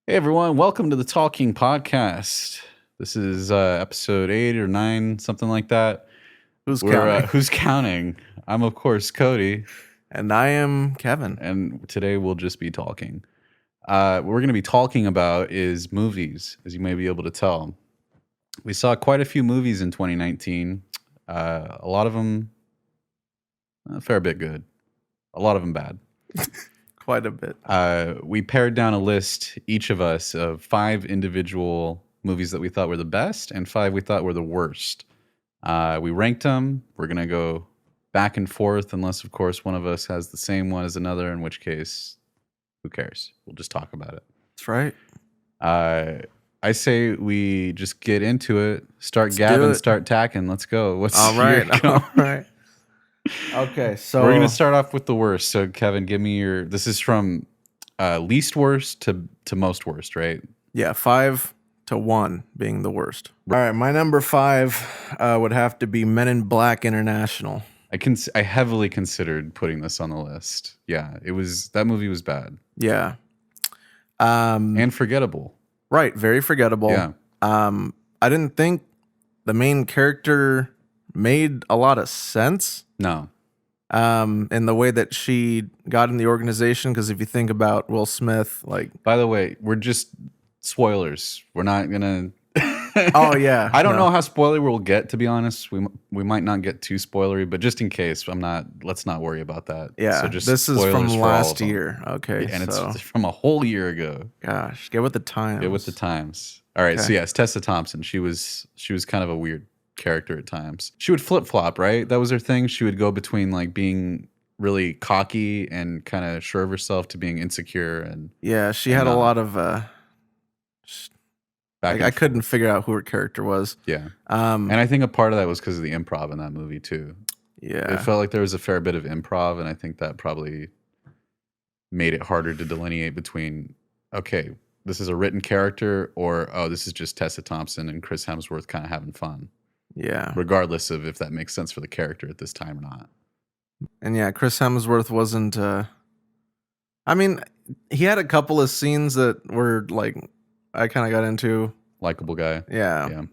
Hey everyone, welcome to the Talking Podcast. This is episode 8 or 9, something like that. Who's counting? Who's counting? I'm of course Cody, And I am Kevin. and today we'll just be talking. What we're going to be talking about is movies, as you may be able to tell. We saw quite a few movies in 2019. A lot of them a fair bit good, a lot of them bad. Quite a bit. We pared down a list, each of us, of 5 individual movies that we thought were the best and 5 we thought were the worst. We ranked them. We're going to go back and forth, unless, of course, one of us has the same one as another, in which case, who cares? We'll just talk about it. That's right. I say we just get into it, start gabbing, start tacking. Let's go. All right. Okay, so we're going to start off with the worst. So, Kevin, give me your... This is from least worst to most worst, right? Yeah, 5 to 1 being the worst. All right, my number 5 would have to be Men in Black International. I heavily considered putting this on the list. Yeah, that movie was bad. Yeah. And forgettable. Right, very forgettable. Yeah. I didn't think the main character made a lot of sense. No. In the way that she got in the organization, because if you think about Will Smith, like... By the way, we're just spoilers. We're not gonna... Oh, yeah. I don't know how spoilery we'll get, to be honest. We might not get too spoilery, but just in case, let's not worry about that. Yeah, so just this is from spoilers for all last of them. year. Okay, Yeah, and it's from a whole year ago. Gosh, get with the times. Get with the times. All right, Okay. so yes, Tessa Thompson. She was kind of a weird character at times. She would flip-flop, right? That was her thing. She would go between like being really cocky and kind of sure of herself to being insecure, and Yeah, she had a lot of I couldn't figure out who her character was. Yeah. And I think a part of that was because of the improv in that movie too. Yeah. It felt like there was a fair bit of improv, and I think that probably made it harder to delineate between, okay, this is a written character, or, oh, this is just Tessa Thompson and Chris Hemsworth kind of having fun. Yeah. Regardless of if that makes sense for the character at this time or not. And yeah, Chris Hemsworth wasn't... I mean, he had a couple of scenes that were like... I kind of got into. Likable guy. Yeah.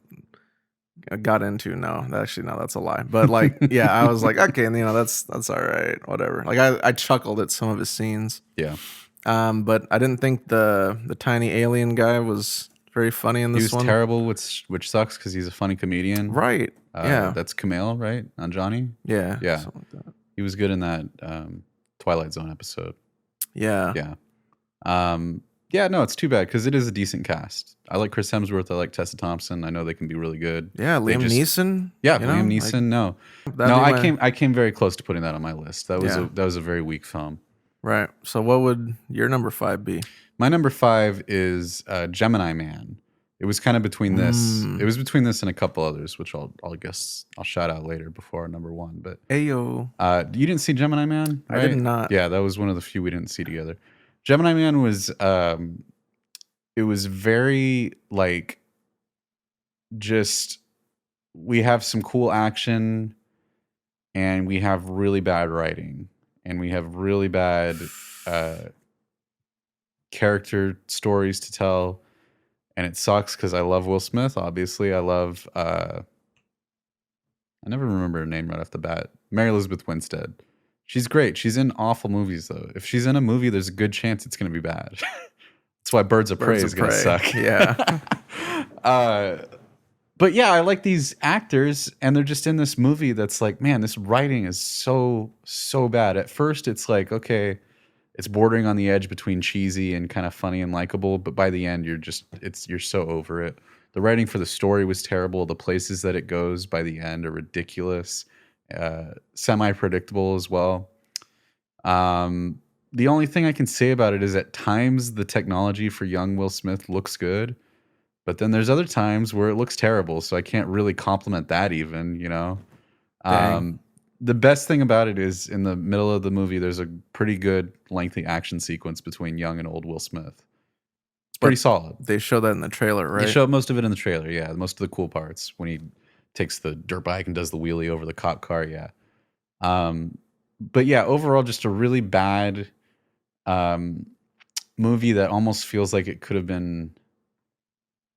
I got into. No, actually, no, that's a lie. But like, yeah, I was like, okay, that's all right, whatever. Like, I chuckled at some of his scenes. Yeah. But I didn't think the tiny alien guy was very funny in this one. He was terrible, which sucks because he's a funny comedian. Right. Yeah. That's Kumail, right? On Johnny? Yeah. Yeah. Something like that. He was good in that Twilight Zone episode. Yeah. Yeah. Yeah, no, it's too bad because it is a decent cast. I like Chris Hemsworth. I like Tessa Thompson. I know they can be really good. Yeah, Liam Neeson. Yeah, Liam Neeson. Like, I came very close to putting that on my list. That was a very weak film. Right. So what would your number 5 be? My number 5 is Gemini Man. It was kind of between this. It was between this and a couple others, which I'll shout out later before number 1. But Ayo. You didn't see Gemini Man, right? I did not. Yeah, that was one of the few we didn't see together. Gemini Man was it was very like, just, we have some cool action and we have really bad writing and we have really bad character stories to tell, and it sucks because I love Will Smith. Obviously, I love I never remember her name right off the bat. Mary Elizabeth Winstead. She's great. She's in awful movies, though. If she's in a movie, there's a good chance it's going to be bad. That's why Birds of Prey is going to suck. Yeah. But yeah, I like these actors, and they're just in this movie that's like, man, this writing is so bad. At first, it's like, okay, it's bordering on the edge between cheesy and kind of funny and likable, but by the end, you're so over it. The writing for the story was terrible. The places that it goes by the end are ridiculous. Semi-predictable as well. The only thing I can say about it is at times the technology for young Will Smith looks good, but then there's other times where it looks terrible, so I can't really compliment that even, you know. The best thing about it is in the middle of the movie there's a pretty good lengthy action sequence between young and old Will Smith. It's pretty solid. They show that in the trailer, right? They show most of it in the trailer, yeah. Most of the cool parts when he takes the dirt bike and does the wheelie over the cop car, yeah. But yeah, overall, just a really bad movie that almost feels like it could have been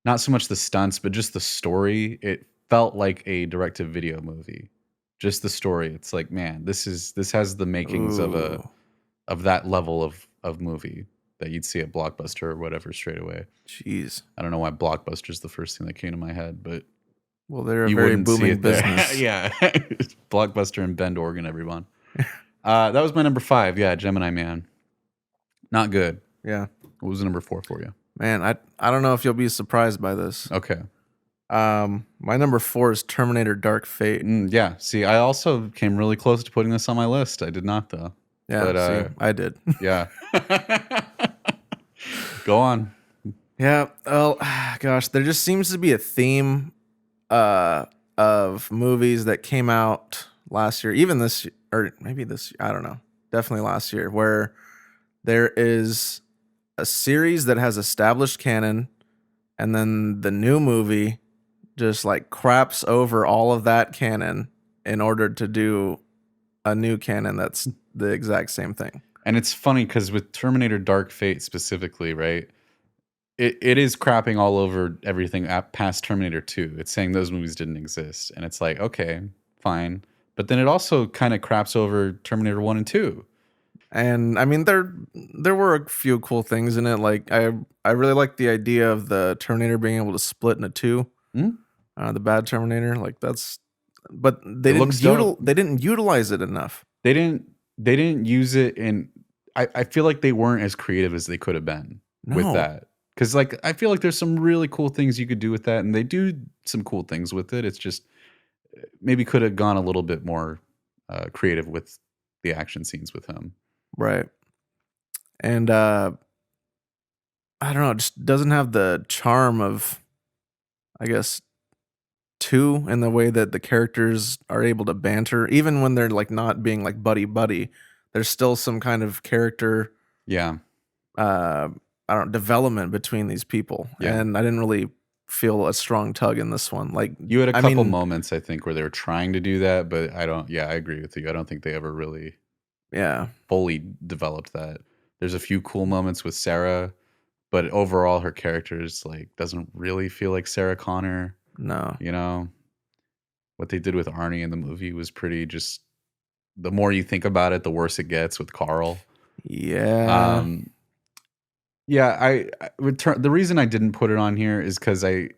not so much the stunts, but just the story. It felt like a direct-to-video movie. Just the story. It's like, man, this has the makings Ooh, of that level of movie that you'd see at Blockbuster or whatever straight away. jeez. I don't know why Blockbuster's the first thing that came to my head, but Well, they're a you very wouldn't see booming it there. business. Yeah. Blockbuster in Bend, Oregon, everyone. That was my number 5. Yeah, Gemini Man. Not good. Yeah. What was the number 4 for you? Man, I don't know if you'll be surprised by this. Okay. My number 4 is Terminator Dark Fate. Yeah. See, I also came really close to putting this on my list. I did not, though. Yeah, But see, I did. yeah. Go on. Yeah, well, gosh, there just seems to be a theme of movies that came out last year, even this, or maybe this, I don't know, definitely last year, where there is a series that has established canon, and then the new movie just like craps over all of that canon in order to do a new canon that's the exact same thing. And it's funny because with Terminator Dark Fate specifically, right? It is crapping all over everything past Terminator 2. It's saying those movies didn't exist. And it's like, okay, fine. But then it also kind of craps over Terminator 1 and 2. And I mean, there were a few cool things in it. Like I really like the idea of the Terminator being able to split into two. Hmm? The bad Terminator, like that's, but they didn't utilize it enough. They didn't use it in. I feel like they weren't as creative as they could have been with No. that. Because like I feel like there's some really cool things you could do with that, and they do some cool things with it. It's just maybe could have gone a little bit more creative with the action scenes with him. Right. And I don't know, it just doesn't have the charm of, I guess, 2 in the way that the characters are able to banter, even when they're like not being like buddy buddy. There's still some kind of character, Yeah. I don't know, development between these people, Yeah. and I didn't really feel a strong tug in this one. Like You had a couple moments, I think, where they were trying to do that, but I don't. Yeah, I agree with you. I don't think they ever really, fully developed that. There's a few cool moments with Sarah, but overall, her character is like doesn't really feel like Sarah Connor. No. You know, what they did with Arnie in the movie was pretty. Just the more you think about it, the worse it gets with Carl. Yeah. Yeah, I would the reason I didn't put it on here is because I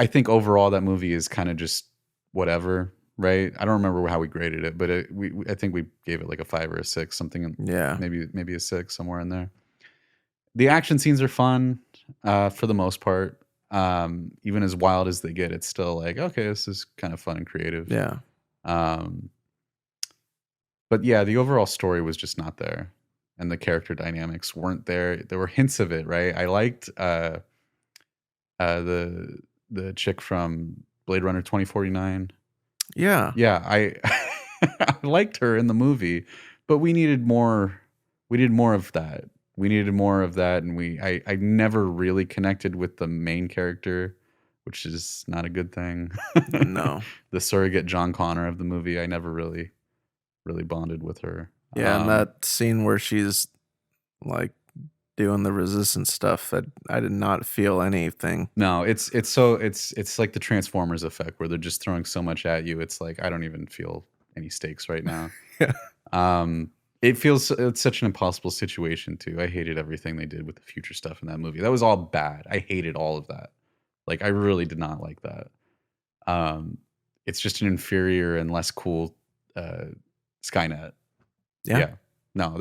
think overall that movie is kind of just whatever, right? I don't remember how we graded it, but I think we gave it like a 5 or a 6, something. Yeah. Maybe a 6 somewhere in there. The action scenes are fun for the most part. Even as wild as they get, it's still like, okay, this is kind of fun and creative. Yeah. But yeah, the overall story was just not there. And the character dynamics weren't there. There were hints of it, right? I liked the chick from Blade Runner 2049. Yeah. Yeah, I I liked her in the movie, but we needed more. We needed more of that. We needed more of that, and I never really connected with the main character, which is not a good thing. No. The surrogate John Connor of the movie, I never really bonded with her. Yeah, and that scene where she's like doing the resistance stuff, that I did not feel anything. No, it's like the Transformers effect where they're just throwing so much at you. It's like I don't even feel any stakes right now. Yeah. It's such an impossible situation too. I hated everything they did with the future stuff in that movie. That was all bad. I hated all of that. Like I really did not like that. It's just an inferior and less cool Skynet. Yeah. No,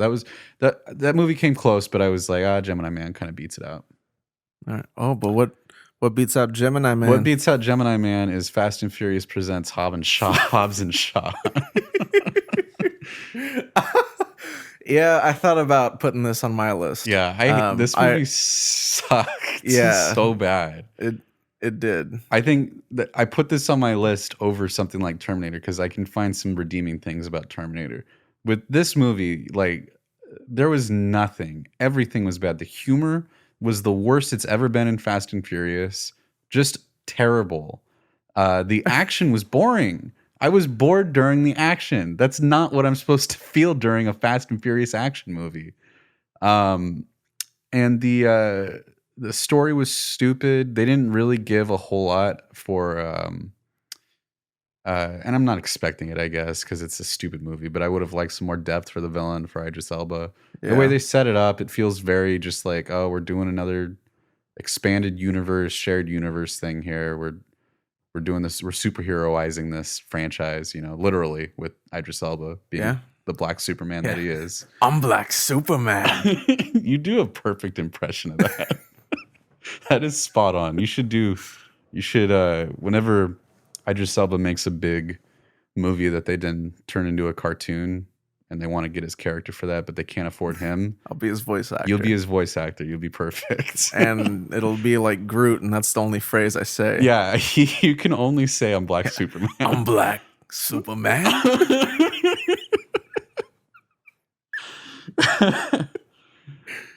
that movie came close, but I was like, Gemini Man kind of beats it out. All right. Oh, but what beats out Gemini Man? What beats out Gemini Man is Fast and Furious presents Hobbs and Shaw. Yeah, I thought about putting this on my list. Yeah, this movie sucked. Yeah, so bad. It did. I think that I put this on my list over something like Terminator because I can find some redeeming things about Terminator. With this movie, like there was nothing. Everything was bad. The humor was the worst it's ever been in Fast and Furious. Just terrible. The action was boring. I was bored during the action. That's not what I'm supposed to feel during a Fast and Furious action movie. Um, and the story was stupid. They didn't really give a whole lot for and I'm not expecting it, I guess, because it's a stupid movie. But I would have liked some more depth for the villain for Idris Elba. The way Yeah. they set it up, it feels very just like, oh, we're doing another expanded universe, shared universe thing here. We're doing this. We're superheroizing this franchise, literally with Idris Elba being Yeah. the Black Superman that he is. I'm Black Superman. You do a perfect impression of that. That is spot on. You should whenever Idris Elba makes a big movie that they then turn into a cartoon and they want to get his character for that, but they can't afford him. I'll be his voice actor. You'll be his voice actor. You'll be perfect. And it'll be like Groot, and that's the only phrase I say. Yeah, you can only say I'm Black Superman. I'm Black Superman.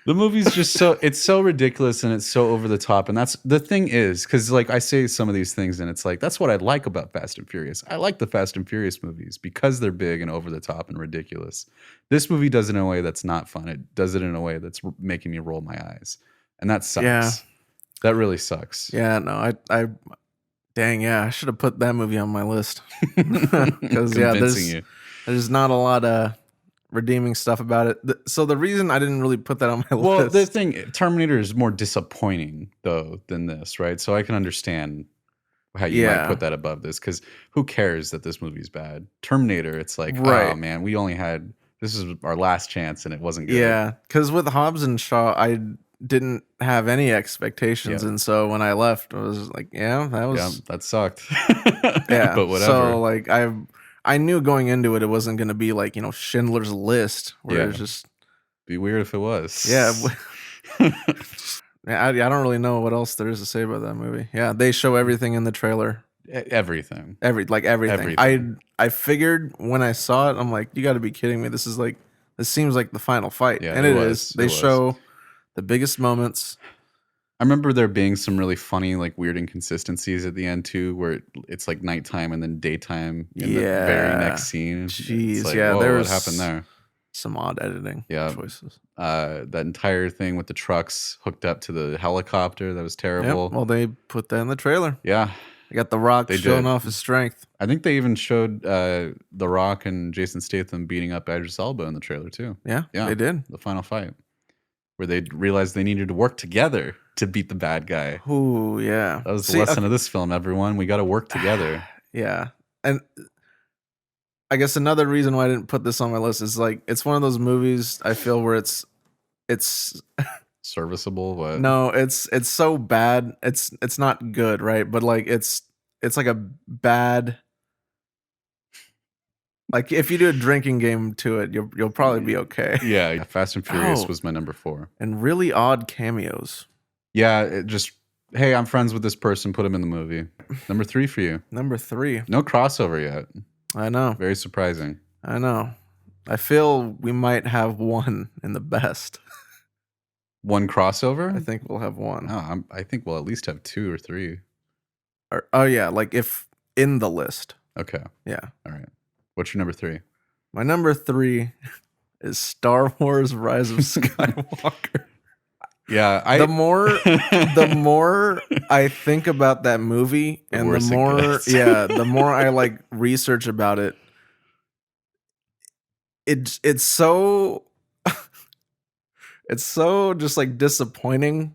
The movie's just it's so ridiculous and it's so over the top. And that's the thing is, because like I say some of these things and it's like, that's what I like about Fast and Furious. I like the Fast and Furious movies because they're big and over the top and ridiculous. This movie does it in a way that's not fun. It does it in a way that's making me roll my eyes. And that sucks. Yeah. That really sucks. Yeah, no, I should have put that movie on my list. Because there's not a lot of redeeming stuff about it. So the reason I didn't really put that on my list. Well, the thing, Terminator is more disappointing though than this, right? So I can understand how you might put that above this, because who cares that this movie's bad? Terminator, it's like, oh man, this is our last chance and it wasn't good. Yeah, because with Hobbs and Shaw, I didn't have any expectations, and so when I left, I was like, that sucked. Yeah, but whatever. So like I knew going into it, it wasn't going to be like, Schindler's List, where it was just be weird if it was. Yeah. I don't really know what else there is to say about that movie. Yeah, they show everything in the trailer. Everything. Everything. I figured when I saw it, I'm like, you got to be kidding me. This seems like the final fight. Yeah, and it is. They show the biggest moments. I remember there being some really funny, like weird inconsistencies at the end too, where it's like nighttime and then daytime in the very next scene. Jeez, like, what happened there? Some odd editing choices. That entire thing with the trucks hooked up to the helicopter, that was terrible. Yep. Well, they put that in the trailer. Yeah. They got The Rock showing off his strength. I think they even showed The Rock and Jason Statham beating up Idris Elba in the trailer too. Yeah, they did. The final fight, where they realized they needed to work together to beat the bad guy. Ooh, yeah. That was the lesson of this film, everyone. We got to work together. Yeah. And I guess another reason why I didn't put this on my list is like, it's one of those movies I feel where it's serviceable. What? No, it's so bad. It's not good, right? But like it's like a bad, like if you do a drinking game to it, you'll probably be okay. Yeah, Fast and Furious was my number 4. And really odd cameos. Yeah, it just, hey, I'm friends with this person, put him in the movie. Number 3 for you. Number 3. No crossover yet. I know. Very surprising. I know. I feel we might have one in the best. One crossover? I think we'll have one. No, I think we'll at least have 2 or 3. Oh yeah, like if in the list. Okay. Yeah. All right. What's your number 3? My number 3 is Star Wars: Rise of Skywalker. Yeah, the more I think about that movie, and the more I like research about it, it's so it's so just like disappointing.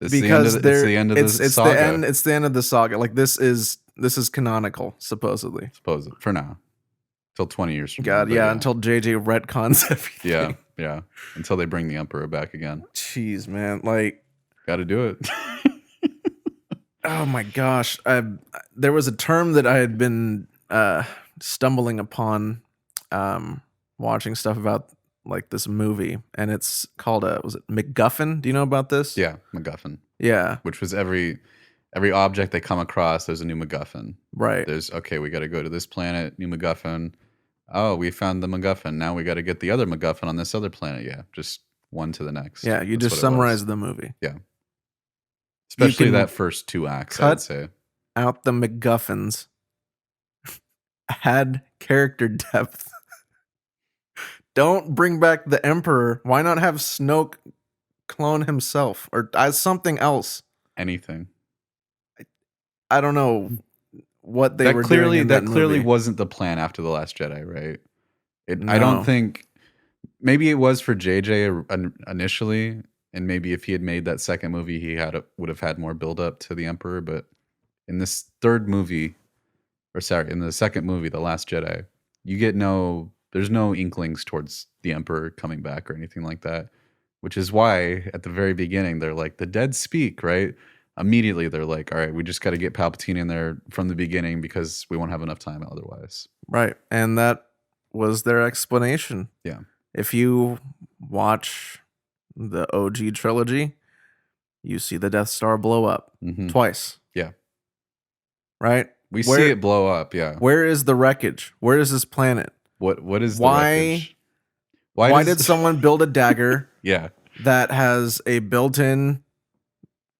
Because it's the end of the saga. It's the end of the saga. Like this is canonical, supposedly. For now. Till 20 years from now. Yeah, until JJ retcons everything. Yeah. Until they bring the Emperor back again. Jeez, man. Like, gotta do it. Oh my gosh. There was a term that I had been stumbling upon watching stuff about like this movie, and it's called was it MacGuffin? Do you know about this? Yeah, MacGuffin. Yeah. Which was every object they come across, there's a new MacGuffin. Right. There's, okay, we got to go to this planet, new MacGuffin. Oh, we found the MacGuffin. Now we got to get the other MacGuffin on this other planet. Yeah, just one to the next. Yeah, you just summarize the movie. Yeah. Especially that first 2 acts, I would say. Out the MacGuffins. Add character depth. Don't bring back the Emperor. Why not have Snoke clone himself or as something else? Anything. I don't know what they were doing in that clearly movie. wasn't the plan after The Last Jedi, right? I don't No. think. Maybe it was for JJ initially, and maybe if he had made that second movie, he would have had more build up to the Emperor. But in this third movie, in the second movie, The Last Jedi, there's no inklings towards the Emperor coming back or anything like that. Which is why at the very beginning they're like, the dead speak, right? Immediately they're like, all right, we just got to get Palpatine in there from the beginning because we won't have enough time otherwise. Right. And that was their explanation. Yeah. If you watch the OG trilogy, you see the Death Star blow up twice. Yeah. Right? We see it blow up, yeah. Where is the wreckage? Where is this planet? What is the wreckage? Why did someone build a dagger yeah. that has a built-in,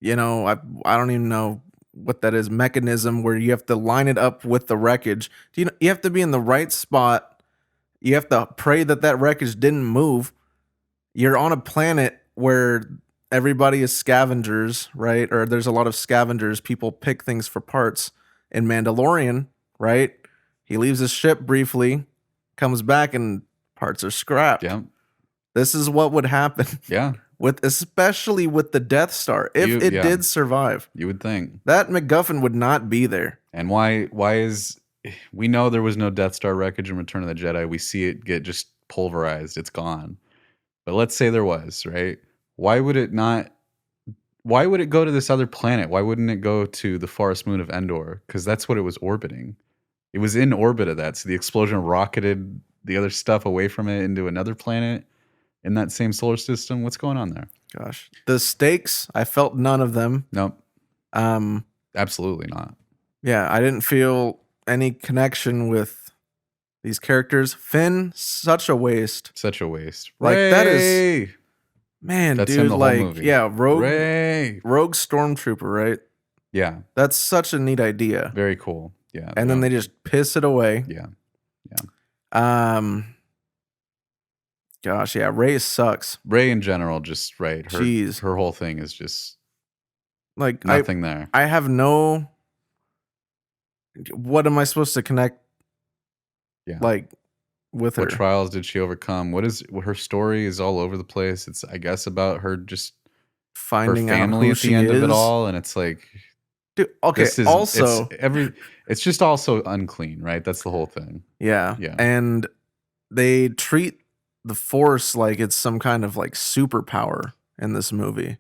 I don't even know what that is, mechanism where you have to line it up with the wreckage? You have to be in the right spot. You have to pray that wreckage didn't move. You're on a planet where everybody is scavengers, right? Or there's a lot of scavengers. People pick things for parts. In Mandalorian, right? He leaves his ship briefly, comes back, and parts are scrapped. Yeah. This is what would happen. Yeah. Especially with the Death Star, if it did survive. You would think. That MacGuffin would not be there. And why is... We know there was no Death Star wreckage in Return of the Jedi. We see it get just pulverized. It's gone. But let's say there was, right? Why would it go to this other planet? Why wouldn't it go to the forest moon of Endor? Because that's what it was orbiting. It was in orbit of that. So the explosion rocketed the other stuff away from it into another planet in that same solar system. What's going on there? Gosh. The stakes, I felt none of them. Nope. Absolutely not. Yeah, I didn't feel any connection with these characters. Finn, such a waste. Such a waste. Like, Ray! that is... Man, that's dude, the like, whole movie. yeah, rogue stormtrooper, right? Yeah. That's such a neat idea. Very cool. Yeah. And then they just piss it away. Yeah. Yeah. Gosh, yeah, Rey sucks. Rey in general, just right. Her whole thing is just like nothing there. I have no... What am I supposed to connect? Yeah. Like, with her? What trials did she overcome? Her story is all over the place. It's, I guess, about her just finding her family out who at the end of it all, and it's like, dude. Okay. it's just also unclean, right? That's the whole thing. Yeah. Yeah. And they treat the Force like it's some kind of like superpower in this movie.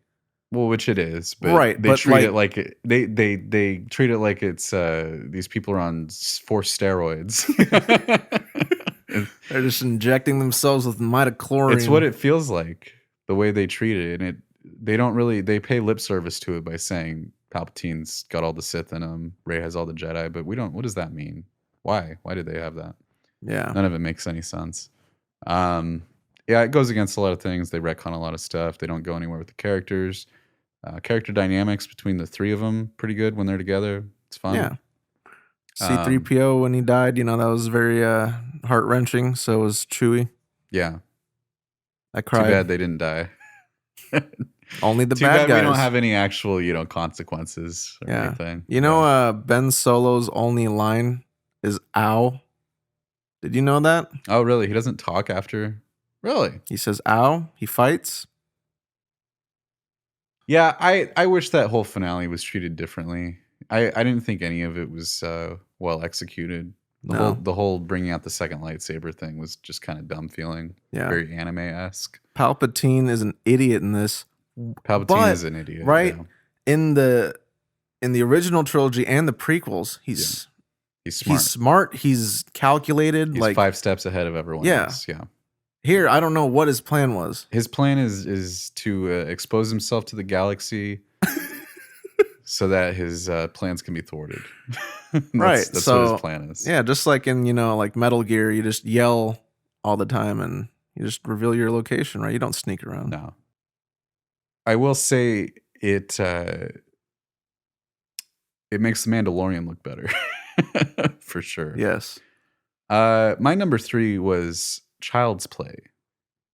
Well, which it is, but right? They treat it like they treat it like it's these people are on Force steroids. They're just injecting themselves with midichlorian. It's what it feels like, the way they treat it, and they pay lip service to it by saying Palpatine's got all the Sith in him, Rey has all the Jedi, but we don't. What does that mean? Why did they have that? Yeah, none of it makes any sense. Yeah, it goes against a lot of things. They retcon a lot of stuff. They don't go anywhere with the characters. Character dynamics between the three of them pretty good when they're together. It's fun. Yeah. C-3PO when he died, that was very heart-wrenching. So was Chewie. Yeah. I cried. Too bad they didn't die. Only the Too bad bad guys. we don't have any actual, consequences or anything. Ben Solo's only line is "ow." Did you know that? Oh, really? He doesn't talk after? Really? He says "ow." He fights. Yeah, I wish that whole finale was treated differently. I didn't think any of it was well executed. The whole bringing out the second lightsaber thing was just kind of dumb feeling. Yeah. Very anime-esque. Palpatine is an idiot in this. Palpatine is an idiot. Right? Yeah. In the original trilogy and the prequels, he's smart. He's smart. He's calculated. He's like 5 steps ahead of everyone else. Yeah. Here, I don't know what his plan was. His plan is to expose himself to the galaxy so that his plans can be thwarted. That's what his plan is. Yeah, just like in, like Metal Gear, you just yell all the time and you just reveal your location, right? You don't sneak around. No. I will say it makes the Mandalorian look better. For sure. Yes. My number 3 was Child's Play,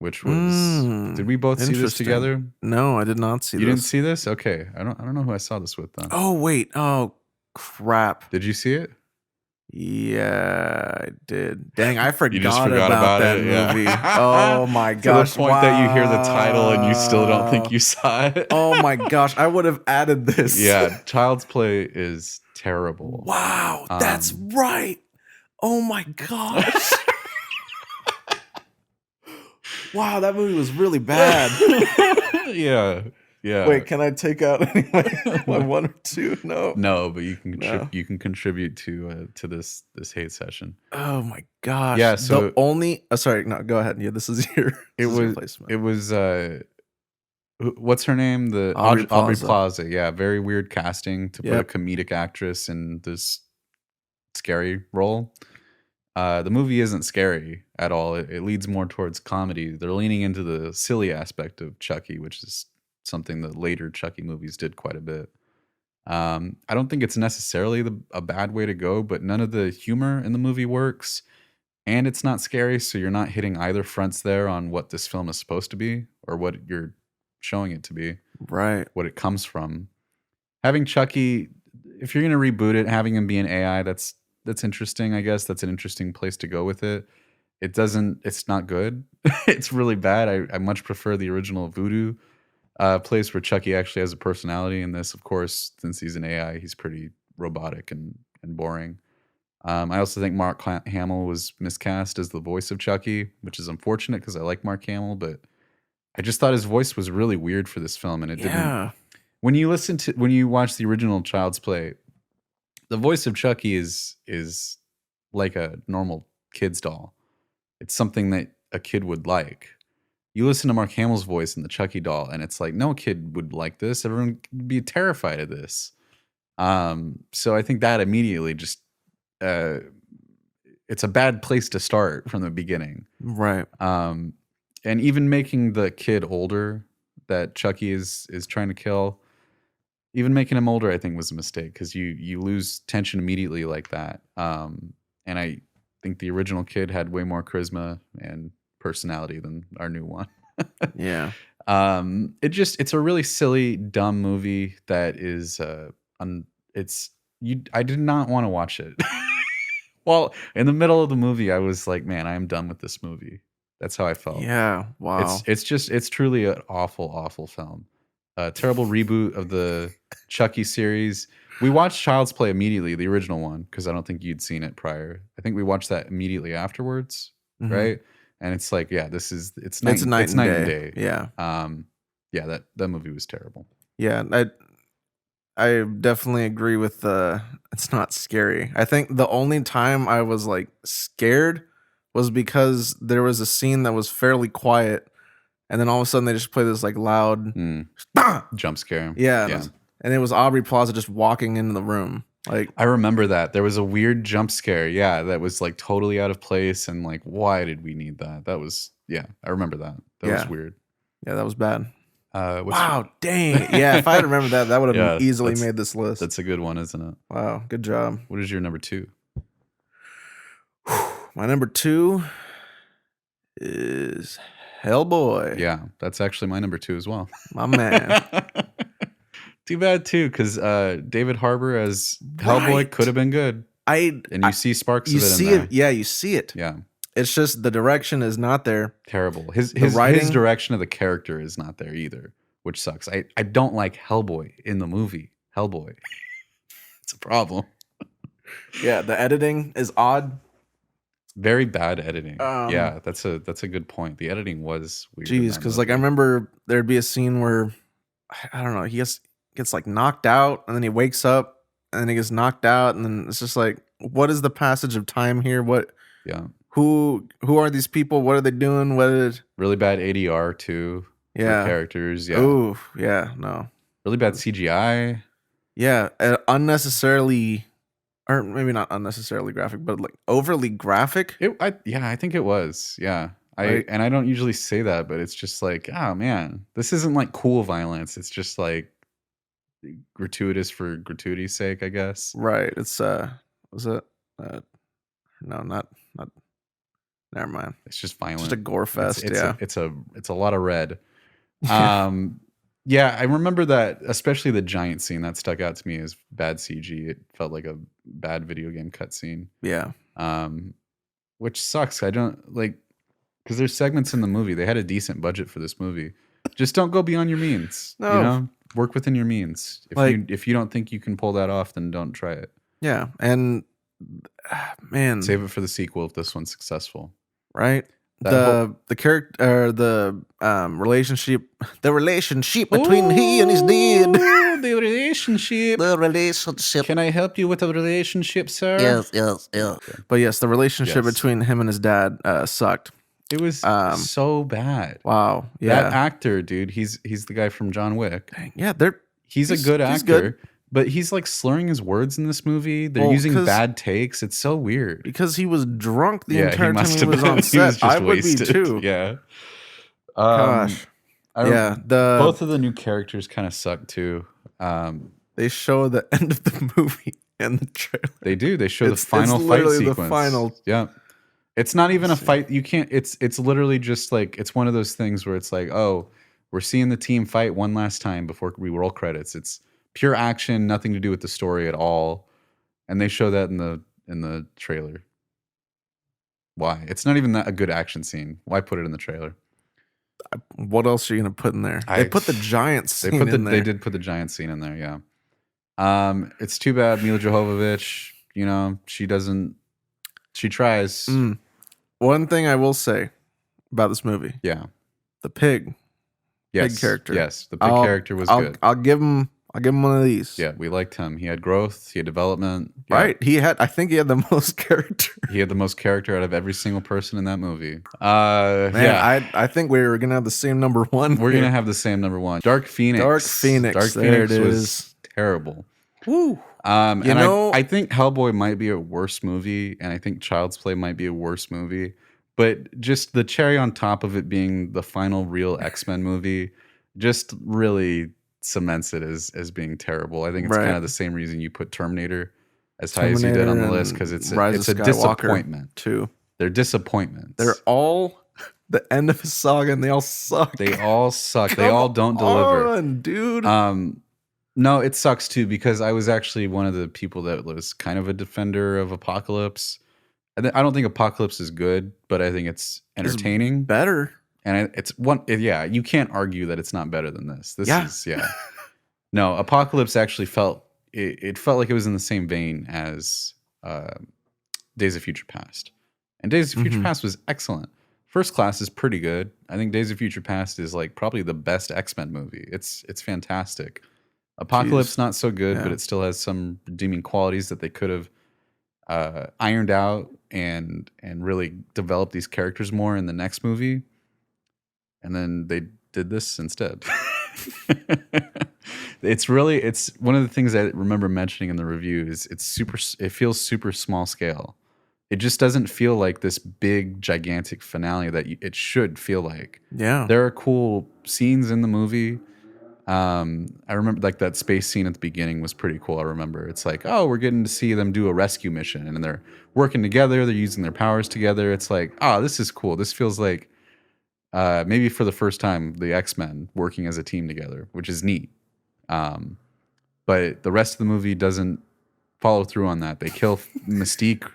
which was. Did we both see this together? No, I did not see this. You didn't see this? Okay, I don't know who I saw this with then. Oh wait, oh crap! Did you see it? Yeah, I did. Dang, I forgot, You just forgot about that it, movie. Yeah. Oh my gosh! To the point that you hear the title and you still don't think you saw it. Oh my gosh! I would have added this. Yeah, Child's Play is terrible. Wow, that's right. Oh my gosh! Wow, that movie was really bad. Yeah. Wait, can I take out my one or two? No, but you can you can contribute to this hate session. Oh my gosh! Yeah. So the only sorry, no, go ahead. Yeah, this is your. It was what's her name? The Aubrey Plaza. Yeah, very weird casting to put a comedic actress in this scary role. The movie isn't scary at all. It leads more towards comedy. They're leaning into the silly aspect of Chucky, which is something that later Chucky movies did quite a bit. I don't think it's necessarily a bad way to go, but none of the humor in the movie works, and it's not scary, so you're not hitting either fronts there on what this film is supposed to be or what you're showing it to be. Right. What it comes from. Having Chucky, if you're going to reboot it, having him be an AI, that's interesting, I guess. That's an interesting place to go with it. It's not good. It's really bad. I much prefer the original Voodoo place where Chucky actually has a personality. In this, of course, since he's an AI, he's pretty robotic and boring. I also think Mark Hamill was miscast as the voice of Chucky, which is unfortunate because I like Mark Hamill, but I just thought his voice was really weird for this film, and it didn't. When you watch the original Child's Play, the voice of Chucky is like a normal kid's doll. It's something that a kid would like. You listen to Mark Hamill's voice in the Chucky doll, and it's like no kid would like this. Everyone would be terrified of this. So I think that immediately just it's a bad place to start from the beginning. Right. And even making the kid older that Chucky is trying to kill, even making him older, I think was a mistake because you lose tension immediately like that. And I think the original kid had way more charisma and personality than our new one. Yeah. It's a really silly, dumb movie that is I did not want to watch it. Well, in the middle of the movie, I was like, man, I am done with this movie. That's how I felt. Yeah. Wow. It's truly an awful, awful film. A terrible reboot of the Chucky series. We watched Child's Play immediately, the original one, because I don't think you'd seen it prior. I think we watched that immediatay afterwards, right? And it's like, yeah, it's night and day. Yeah. Yeah, that movie was terrible. Yeah, I definitely agree with it's not scary. I think the only time I was like scared was because there was a scene that was fairly quiet, and then all of a sudden they just play this like loud jump scare. Yeah. And it was Aubrey Plaza just walking into the room. Like I remember that. There was a weird jump scare, that was like totally out of place, and like, why did we need that? That was I remember that. That was weird. Yeah, that was bad. Wow, dang. Yeah, if I had remembered that, that would have easily made this list. That's a good one, isn't it? Wow, good job. What is your number 2? My number 2 is Hellboy. Yeah, that's actually my number 2 as well. My man. Too bad too, because David Harbour as Hellboy could have been good. And you see sparks of it in there. Yeah, you see it. Yeah. It's just the direction is not there. Terrible. His direction of the character is not there either, which sucks. I don't like Hellboy in the movie. Hellboy. It's a problem. Yeah, the editing is odd. Very bad editing. Yeah, that's a good point. The editing was weird. Jeez, because like I remember there'd be a scene where I don't know, he gets like knocked out, and then he wakes up, and then he gets knocked out, and then it's just like, what is the passage of time here? What? Yeah. Who are these people? What are they doing? Really bad ADR too. Yeah. For characters. Yeah. Ooh, yeah. No. Really bad CGI. Yeah, unnecessarily, or maybe not unnecessarily graphic, but like overly graphic. I think it was. Yeah. And I don't usually say that, but it's just like, oh man, this isn't like cool violence. It's just like gratuitous for gratuity's sake, I guess. Right. It's was it? No, not. Never mind. It's just violent. Just a gore fest. It's a lot of red. Yeah, I remember that, especially the giant scene that stuck out to me as bad CG. It felt like a bad video game cutscene. Yeah. Which sucks. I don't like, because there's segments in the movie. They had a decent budget for this movie. Just don't go beyond your means. No. You know, work within your means. If you don't think you can pull that off, then don't try it. Yeah, and man, save it for the sequel if this one's successful. Right. The character, or the relationship between he and his dad. The relationship. Can I help you with the relationship, sir? Yes. Okay. But yes, the relationship between him and his dad sucked. It was so bad. Wow. Yeah. That actor, dude, he's the guy from John Wick. Dang. Yeah, he's a good actor. But he's like slurring his words in this movie. They're using bad takes. It's so weird. Because he was drunk the entire time he was on set. Was I would wasted. be too. Yeah. Gosh. Both of the new characters kind of suck too. They show the end of the movie and the trailer. They do. They show the final fight sequence. The final. Yeah. It's not even a fight. You can't. It's literally just like, it's one of those things where it's like, oh, we're seeing the team fight one last time before we roll credits. It's pure action, nothing to do with the story at all, and they show that in the trailer. Why? It's not even that a good action scene. Why put it in the trailer? What else are you gonna put in there? They put the giant scene in there. They did put the giant scene in there. Yeah. It's too bad Mila Jovovich. You know, she doesn't. She tries. One thing I will say about this movie. Yeah. The pig. Yes. Pig character. Yes. The pig character was good. I'll give him one of these. Yeah, we liked him. He had growth. He had development. Yeah. Right. I think he had the most character. He had the most character out of every single person in that movie. I think we're gonna have the same number one. We're gonna have the same number one. Dark Phoenix. Dark Phoenix was terrible. Woo. I think Hellboy might be a worse movie, and I think Child's Play might be a worse movie. But just the cherry on top of it being the final real X-Men movie, just really cements it as being terrible. I think it's kind of the same reason you put Terminator as high as you did on the list, because it's a disappointment too. They're disappointments. They're all the end of a saga, and they all suck. They all suck. They all don't deliver. On, dude. No, it sucks too, because I was actually one of the people that was kind of a defender of Apocalypse. I don't think Apocalypse is good, but I think it's entertaining. It's better. And it's one, yeah, you can't argue that it's not better than this. No, Apocalypse actually felt like it was in the same vein as Days of Future Past. And Days of Future Past was excellent. First Class is pretty good. I think Days of Future Past is like probably the best X-Men movie. It's fantastic. Apocalypse not so good, but it still has some redeeming qualities that they could have ironed out and really developed these characters more in the next movie. And then they did this instead. It's one of the things I remember mentioning in the review is it feels super small scale. It just doesn't feel like this big gigantic finale that it should feel like. Yeah. There are cool scenes in the movie. I remember like that space scene at the beginning was pretty cool. I remember it's like, oh, we're getting to see them do a rescue mission, and they're working together. They're using their powers together. It's like, oh, this is cool. This feels like maybe for the first time the X-Men working as a team together, which is neat. But the rest of the movie doesn't follow through on that. They kill Mystique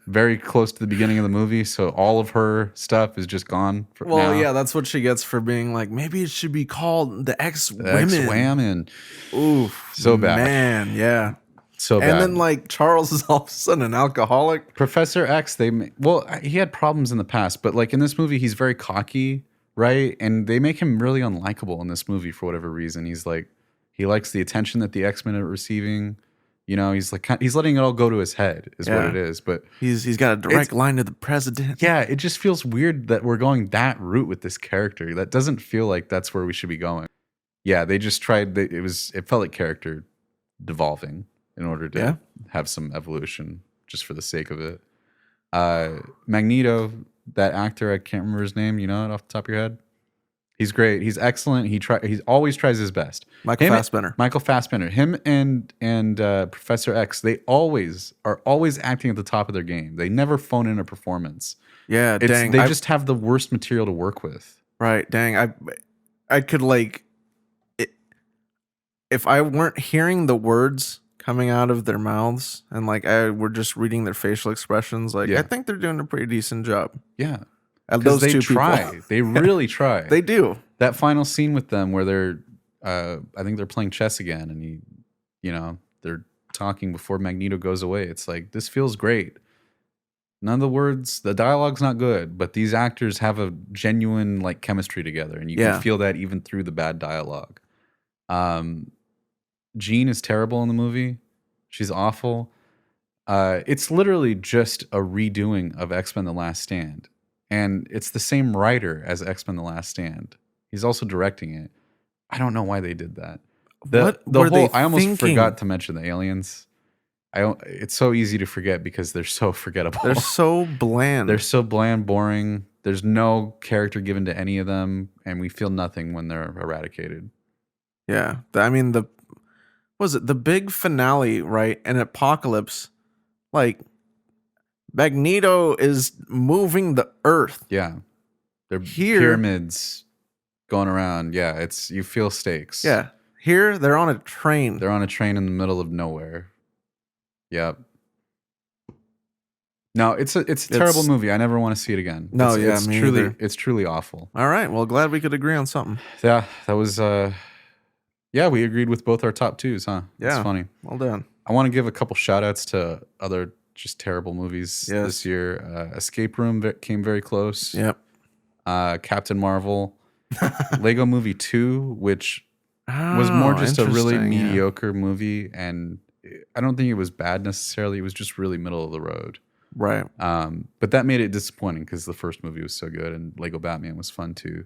very close to the beginning of the movie, so all of her stuff is just gone. Yeah, that's what she gets for being like, maybe it should be called the X-Women. X-Women. Oof. So bad. Man, yeah. So bad. And then like Charles is all of a sudden an alcoholic. Professor X, he had problems in the past, but like in this movie, he's very cocky, right? And they make him really unlikable in this movie for whatever reason. He's like, he likes the attention that the X-Men are receiving. You know, he's letting it all go to his head, is what it is. But he's got a direct line to the president. Yeah, it just feels weird that we're going that route with this character. That doesn't feel like that's where we should be going. Yeah, they just tried. It felt like character devolving in order to have some evolution, just for the sake of it. Magneto, that actor, I can't remember his name. You know it off the top of your head? He's great. He's excellent. He always tries his best. Michael Fassbender. Him and Professor X, they are always acting at the top of their game. They never phone in a performance. Yeah, dang. They just have the worst material to work with. Right, dang. I could like it, if I weren't hearing the words coming out of their mouths and like I were just reading their facial expressions, like I think they're doing a pretty decent job. Yeah. Those they two try. people. They really try. They do. That final scene with them where they're I think they're playing chess again and they're talking before Magneto goes away. It's like, this feels great. None of the words, the dialogue's not good, but these actors have a genuine like chemistry together, and you can feel that even through the bad dialogue. Jean is terrible in the movie. She's awful. It's literally just a redoing of X-Men The Last Stand. And it's the same writer as X-Men The Last Stand. He's also directing it. I don't know why they did that. I almost forgot to mention the aliens. It's so easy to forget because they're so forgettable. They're so bland. They're so bland, boring. There's no character given to any of them, and we feel nothing when they're eradicated. Yeah. I mean, the big finale, right? An apocalypse, like Magneto is moving the earth. Yeah. They're pyramids going around. Yeah, you feel stakes. Yeah. Here, they're on a train. They're on a train in the middle of nowhere. Yep. No, it's a terrible movie. I never want to see it again. No, it's truly awful. All right. Well, glad we could agree on something. Yeah, that was we agreed with both our top twos, huh? Yeah. It's funny. Well done. I want to give a couple shout outs to other just terrible movies this year. Escape Room came very close. Yep. Captain Marvel. Lego Movie 2, which was more just a really mediocre movie, and I don't think it was bad necessarily. It was just really middle of the road. Right. But that made it disappointing because the first movie was so good, and Lego Batman was fun too.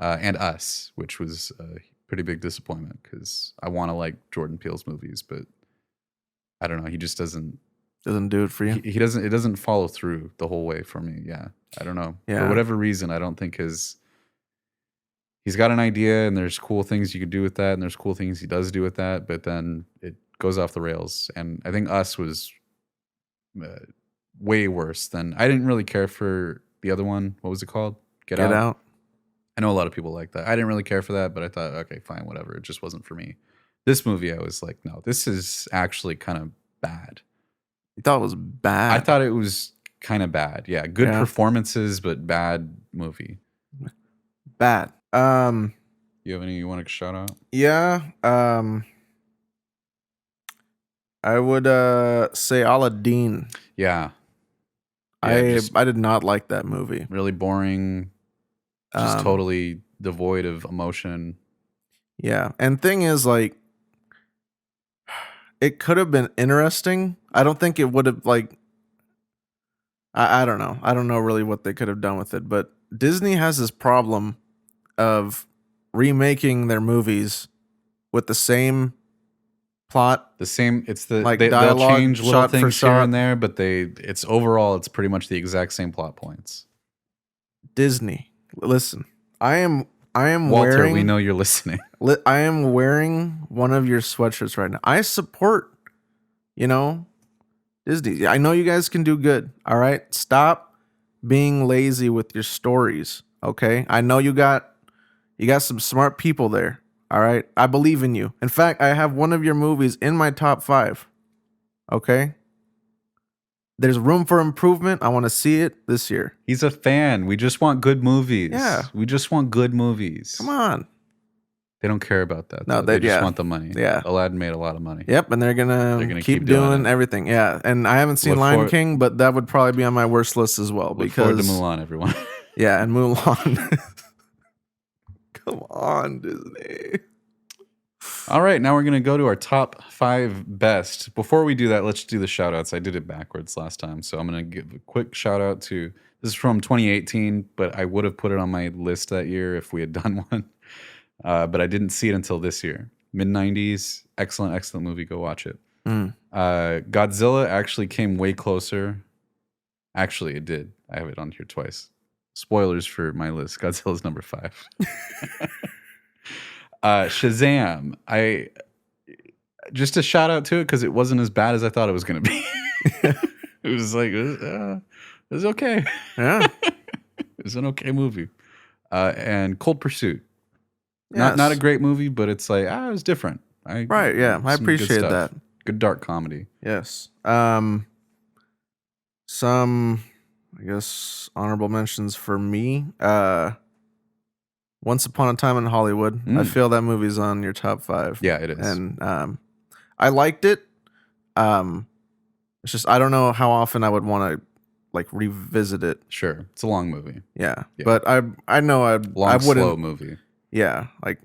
And Us, which was a pretty big disappointment because I want to like Jordan Peele's movies, but I don't know. He just doesn't do it for you. He doesn't. It doesn't follow through the whole way for me. Yeah. I don't know. Yeah. For whatever reason, I don't think he's got an idea and there's cool things you could do with that, and there's cool things he does do with that, but then it goes off the rails. And I think Us was way worse than... I didn't really care for the other one. What was it called? Get Out. I know a lot of people like that. I didn't really care for that, but I thought, okay, fine, whatever. It just wasn't for me. This movie, I was like, no, this is actually kind of bad. You thought it was bad? I thought it was kind of bad. Yeah, good performances, but bad movie. Bad. You have any you want to shout out? Yeah. I would say Aladdin. Yeah. I did not like that movie. Really boring. Just totally devoid of emotion. Yeah. And thing is, like, it could have been interesting. I don't think it would have, like, I don't know. I don't know really what they could have done with it, but Disney has this problem of remaking their movies with the same plot. It's the like they'll change little things here and there, but it's pretty much the exact same plot points. Disney, listen. I am Walter, wearing, we know you're listening. I am wearing one of your sweatshirts right now. I support, Disney. I know you guys can do good. All right. Stop being lazy with your stories. Okay. I know you got some smart people there. All right. I believe in you. In fact, I have one of your movies in my top 5. Okay. There's room for improvement. I want to see it this year. He's a fan. We just want good movies. Yeah. We just want good movies. Come on. They don't care about that. No, they just want the money. Yeah. Aladdin made a lot of money. Yep, and they're gonna keep doing everything. Yeah, and I haven't seen Lion King, but that would probably be on my worst list as well. Look forward to Mulan, everyone. Yeah, and Mulan. Come on, Disney. All right, now we're going to go to our top 5 best. Before we do that, let's do the shout outs. I did it backwards last time, so I'm going to give a quick shout out to... This is from 2018, but I would have put it on my list that year if we had done one. But I didn't see it until this year. Mid-90s, excellent movie. Go watch it. Godzilla actually came way closer. Actually, it did. I have it on here twice. Spoilers for my list. Godzilla's number 5. Shazam. Just a shout out to it because it wasn't as bad as I thought it was going to be. It was like, It was okay. Yeah. It was an okay movie. And Cold Pursuit. Yes. Not a great movie, but it's like, it was different. Right, yeah. I some good appreciate stuff. that. Good dark comedy. Yes. Some, I guess, honorable mentions for me. Once Upon a Time in Hollywood. I feel that movie's on your top 5. Yeah, it is. And I liked it. It's just I don't know how often I would want to like revisit it. Sure, it's a long movie. Yeah. But I know I wouldn't. Slow movie. Yeah, like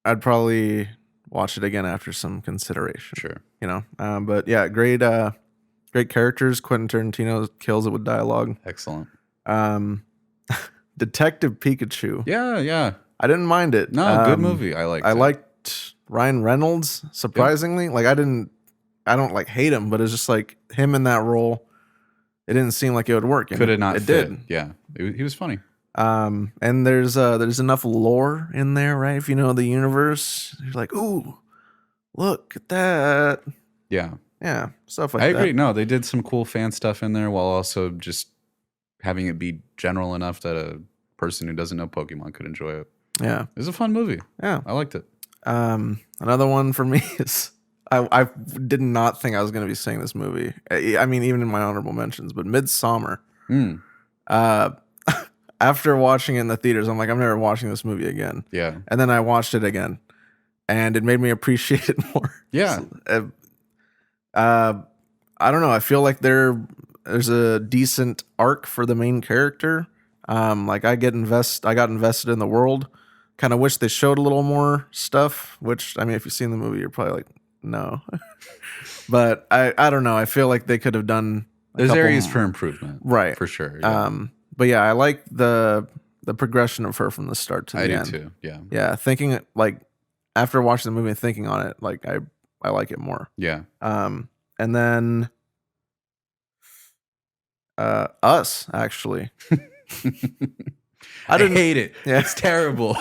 I'd probably watch it again after some consideration. Sure. You know. But yeah, great characters. Quentin Tarantino kills it with dialogue. Excellent. Detective Pikachu. Yeah. I didn't mind it. No, good movie. I liked Ryan Reynolds, surprisingly. Yep. Like I don't like hate him, but it's just like him in that role. It didn't seem like it would work. Could have not it fit. Did. Yeah. He was funny. And there's enough lore in there, right? If you know the universe, you're like, ooh, look at that. Yeah. Yeah. Stuff like that. I agree. No, they did some cool fan stuff in there while also just having it be general enough that a person who doesn't know Pokemon could enjoy it. Yeah. It was a fun movie. Yeah. I liked it. Another one for me is I did not think I was going to be saying this movie. I mean, even in my honorable mentions, but Midsommar. After watching it in the theaters, I'm like, I'm never watching this movie again. Yeah. And then I watched it again, and it made me appreciate it more. Yeah. So, I don't know. I feel like there's a decent arc for the main character. Like I got invested in the world. Kind of wish they showed a little more stuff, which, I mean, if you've seen the movie, you're probably like, no. But I don't know. I feel like they could have done there's areas for improvement. Right. For sure. Yeah. But yeah, I like the progression of her from the start to the end. I do too. Yeah. Yeah. Thinking like after watching the movie and thinking on it, like I like it more. Yeah. And then Us, actually. I didn't hate it. Yeah. It's terrible.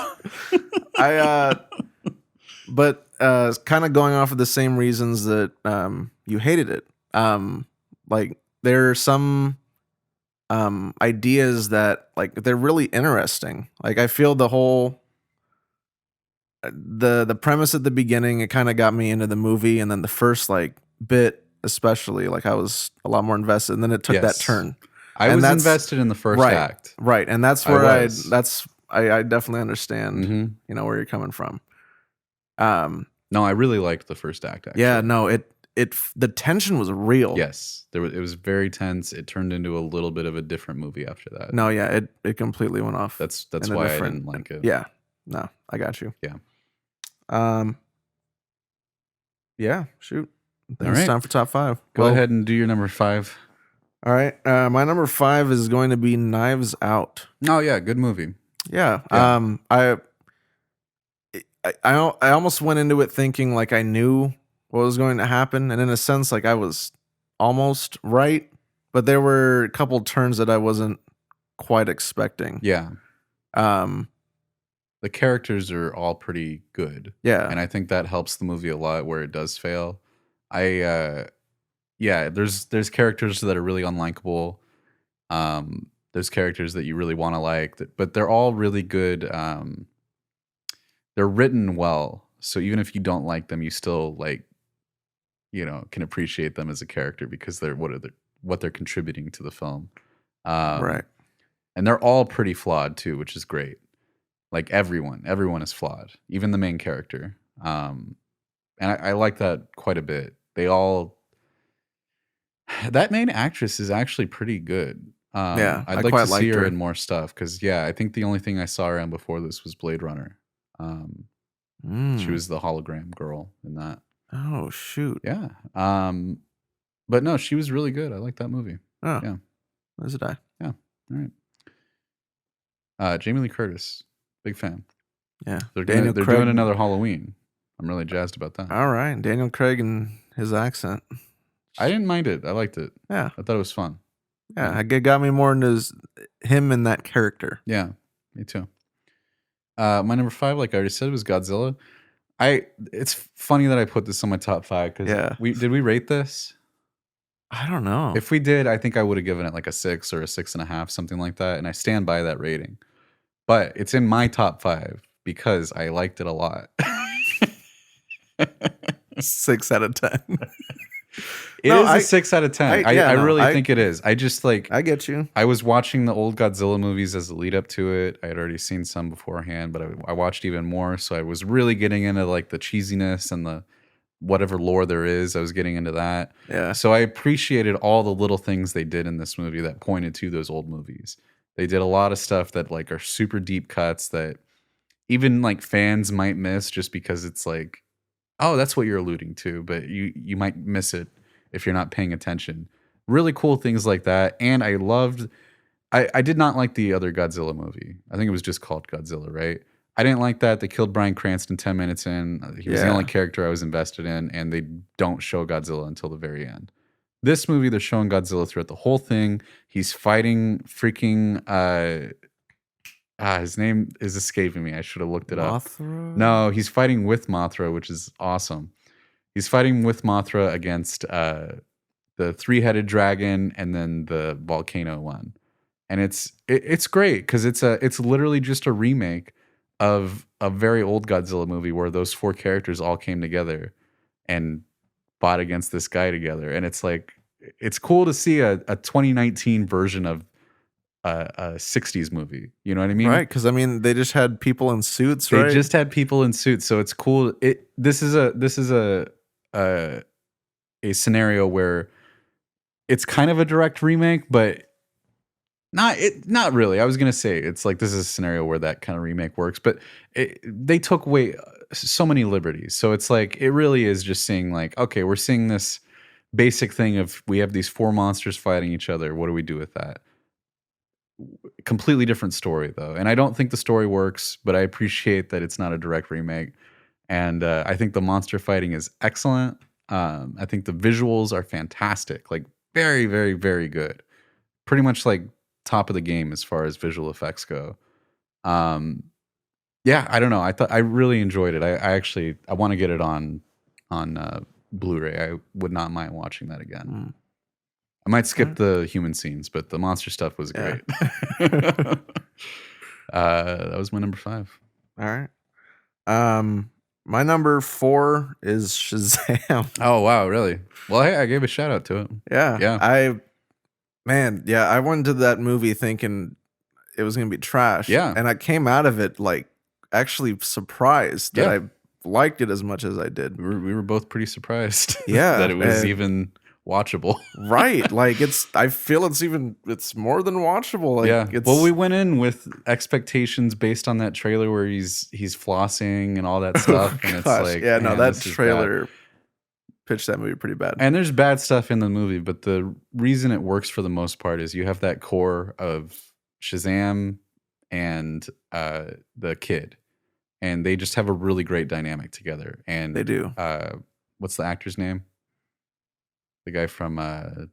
But kind of going off of the same reasons that you hated it. Like there are some ideas that like they're really interesting. Like I feel the whole the premise at the beginning, it kind of got me into the movie, and then the first like bit especially, like I was a lot more invested, and then it took that turn. I was invested in the first act. Right. And that's where I definitely understand, you know, where you're coming from. No, I really liked the first act, actually. Yeah, no, the tension was real. Yes. It was very tense. It turned into a little bit of a different movie after that. No, yeah, it completely went off. That's why I didn't like it. Yeah. No, I got you. Yeah. Yeah, shoot. All It's right. time for top 5. Go ahead and do your number 5. All right. My number 5 is going to be Knives Out. Oh yeah, good movie. Yeah. I almost went into it thinking like I knew what was going to happen, and in a sense, like I was almost right, but there were a couple turns that I wasn't quite expecting. Yeah. The characters are all pretty good. Yeah. And I think that helps the movie a lot where it does fail. There's characters that are really unlikable. There's characters that you really want to like, but they're all really good. They're written well, so even if you don't like them, you still like, you know, can appreciate them as a character because they're what they're contributing to the film. Right. And they're all pretty flawed too, which is great. Like everyone is flawed, even the main character. And I like that quite a bit. That main actress is actually pretty good. I'd like to see her in more stuff because I think the only thing I saw her in before this was Blade Runner. She was the hologram girl in that. Oh shoot. Yeah. But no, she was really good. I like that movie. Oh yeah. As did I. Yeah. All right. Jamie Lee Curtis, big fan. Yeah. They're doing another Halloween. I'm really jazzed about that. All right, Daniel Craig and his accent. I didn't mind it. I liked it. Yeah. I thought it was fun. Yeah, it got me more into him and that character. Yeah, me too. My number 5, like I already said, was Godzilla. It's funny that I put this on my top 5 because did we rate this? I don't know. If we did, I think I would have given it like a 6 or a 6.5, something like that. And I stand by that rating. But it's in my top 5 because I liked it a lot. 6 out of 10. It is a 6 out of 10. I really think it is. I just like, I get you. I was watching the old Godzilla movies as a lead up to it. I had already seen some beforehand, but I watched even more. So I was really getting into like the cheesiness and the whatever lore there is. I was getting into that. Yeah. So I appreciated all the little things they did in this movie that pointed to those old movies. They did a lot of stuff that like are super deep cuts that even like fans might miss just because it's like, oh, that's what you're alluding to, but you might miss it if you're not paying attention. Really cool things like that. And I did not like the other Godzilla movie. I think it was just called Godzilla, right? I didn't like that. They killed Bryan Cranston 10 minutes in. He was the only character I was invested in, and they don't show Godzilla until the very end. This movie, they're showing Godzilla throughout the whole thing. He's fighting freaking his name is escaping me. I should have looked it up. No, he's fighting with Mothra, which is awesome. He's fighting with Mothra against the three-headed dragon and then the volcano one. And it's great because it's literally just a remake of a very old Godzilla movie where those 4 characters all came together and fought against this guy together. And it's like it's cool to see a 2019 version of a 60s movie. You know what I mean? Right, because I mean they just had people in suits, right? They just had people in suits, so it's cool. This is a scenario where it's kind of a direct remake, but not really. I was gonna say it's like this is a scenario where that kind of remake works, but they took so many liberties. So it's like it really is just seeing like, okay, we're seeing this basic thing of we have these 4 monsters fighting each other. What do we do with that? Completely different story though, and I don't think the story works, but I appreciate that it's not a direct remake. And I think the monster fighting is excellent. I think the visuals are fantastic, like very, very, very good. Pretty much like top of the game as far as visual effects go. Yeah, I don't know. I really enjoyed it. I want to get it on Blu-ray. I would not mind watching that again. I might skip the human scenes, but the monster stuff was great. That was my number 5. All right. My number 4 is Shazam. Oh wow, really? Well, hey, I gave a shout out to it. Yeah. I went into that movie thinking it was gonna be trash. Yeah. And I came out of it like actually surprised that I liked it as much as I did. We were both pretty surprised. Yeah. that it was even watchable. Right. Like I feel it's more than watchable. Like Well, we went in with expectations based on that trailer where he's flossing and all that stuff. And it's like, yeah, no, that trailer pitched that movie pretty bad. And there's bad stuff in the movie, but the reason it works for the most part is you have that core of Shazam and the kid. And they just have a really great dynamic together. And they do. What's the actor's name? The guy from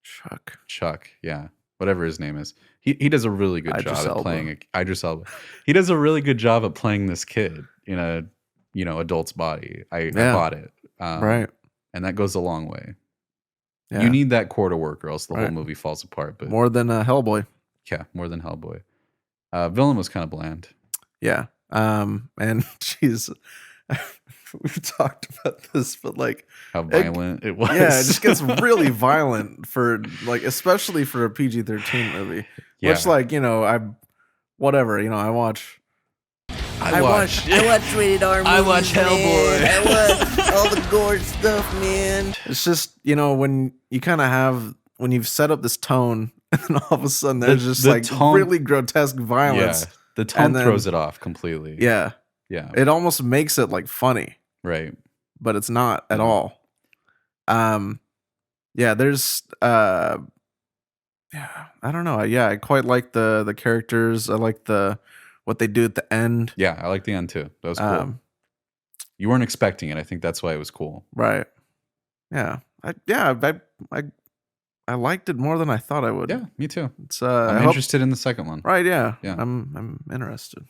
Chuck, yeah. Whatever his name is. He does a really good job at playing Idris Elba. He does a really good job at playing this kid in a adult's body. I bought it. Right. And that goes a long way. Yeah. You need that core to work or else the whole movie falls apart. But more than Hellboy. Yeah, more than Hellboy. Villain was kind of bland. Yeah. And she's we've talked about this, but like how violent it was. Yeah, it just gets really violent for like, especially for a PG-13 movie. Yeah. Which like, I watch rated R movies. I watch Hellboy. I watch all the gore stuff, man. It's just, when you kind of when you've set up this tone and then all of a sudden there's the tone, really grotesque violence. Yeah, the tone throws it off completely. Yeah. Yeah. It almost makes it like funny. Right. But it's not at all. There's I don't know. Yeah, I quite like the characters. I like what they do at the end. Yeah, I like the end too. That was cool. You weren't expecting it. I think that's why it was cool. Right. Yeah. I liked it more than I thought I would. Yeah, me too. I'm interested in the second one. Right, yeah. I'm interested.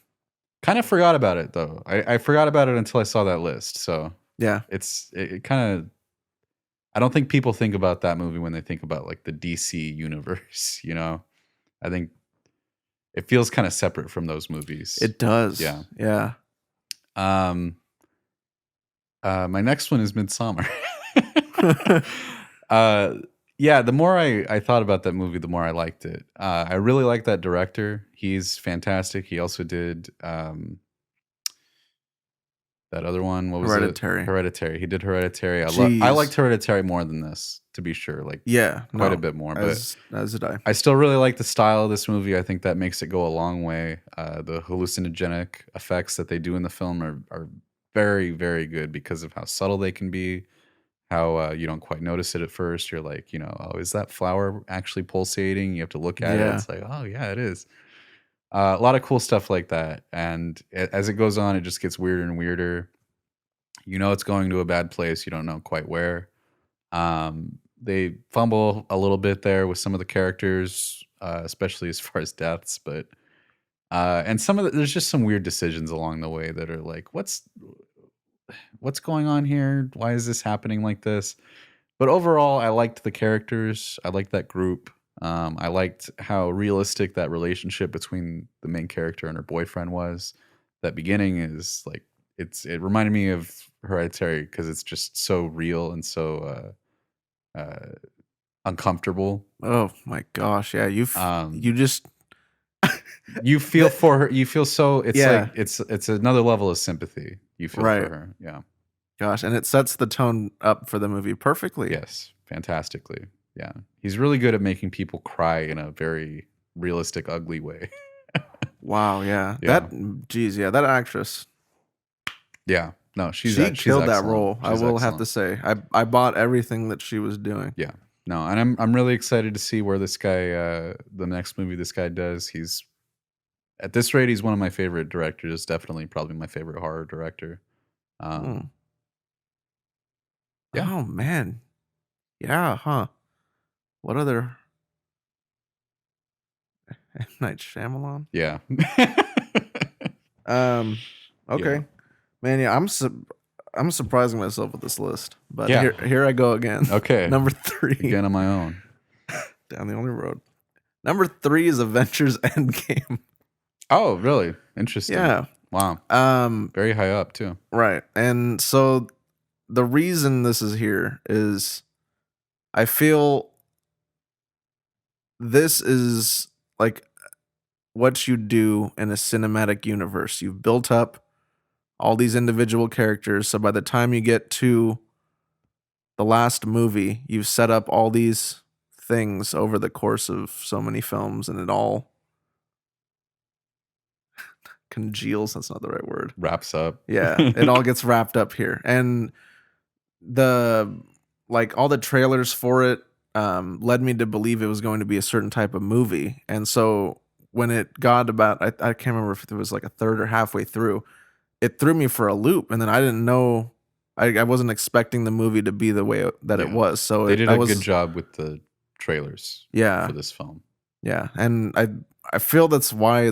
Kind of forgot about it though. I forgot about it until I saw that list. So yeah, it kind of. I don't think people think about that movie when they think about like the DC universe, you know? I think it feels kind of separate from those movies. It does. Yeah. Yeah. Um my next one is Midsummer. uh yeah, the more I thought about that movie, the more I liked it. I really like that director. He's fantastic. He also did that other one. What was it? Hereditary. Hereditary. He did Hereditary. I liked Jeez. Hereditary more than this, to be sure. Like Yeah. quite a No. bit more. But As did I. I still really like the style of this movie. I think that makes it go a long way. The hallucinogenic effects that they do in the film are very, very good because of how subtle they can be. How you don't quite notice it at first. You're like, oh, is that flower actually pulsating? You have to look at it. Yeah. It's like, oh, yeah, it is. A lot of cool stuff like that. And as it goes on, it just gets weirder and weirder. It's going to a bad place. You don't know quite where. They fumble a little bit there with some of the characters, especially as far as deaths. But and there's just some weird decisions along the way that are like, what's going on here? Why is this happening like this? But overall, I liked the characters. I liked that group. I liked how realistic that relationship between the main character and her boyfriend was. That beginning is like it reminded me of Hereditary because it's just so real and so uncomfortable. Oh my gosh. Yeah. You just. You feel for her. You feel so. It's Yeah. like it's another level of sympathy. You feel Right. for her. Yeah. Gosh, and it sets the tone up for the movie perfectly. Yes, fantastically. Yeah, he's really good at making people cry in a very realistic, ugly way. Wow, yeah. Yeah. That actress. Yeah, no, she's She she's killed that excellent. role. I She's will have excellent. to say. I bought everything that she was doing. Yeah, no, and I'm really excited to see where this guy, the next movie this guy does. He's at this rate, he's one of my favorite directors. Definitely, probably my favorite horror director. Hmm. Yeah, Oh man. Yeah, huh. What other M. Night Shyamalan? yeah, Okay. yeah, Man, yeah, I'm surprising myself with this list. But yeah. here I go again. Okay, Number 3. again on my own. Down the only road. Number 3 is Avengers Endgame. Oh, really? Interesting. Yeah. Wow. Very high up too. Right. And so the reason this is here is I feel this is like what you do in a cinematic universe. You've built up all these individual characters. So by the time you get to the last movie, you've set up all these things over the course of so many films, and it all congeals. That's not the right word. Wraps up. Yeah, it all gets wrapped up here. And all the trailers for it led me to believe it was going to be a certain type of movie. And so when it got about, I can't remember if it was like a third or halfway through, it threw me for a loop. And then I didn't know, I wasn't expecting the movie to be the way that it was. So they did a good job with the trailers. Yeah. For this film. Yeah. And I feel that's why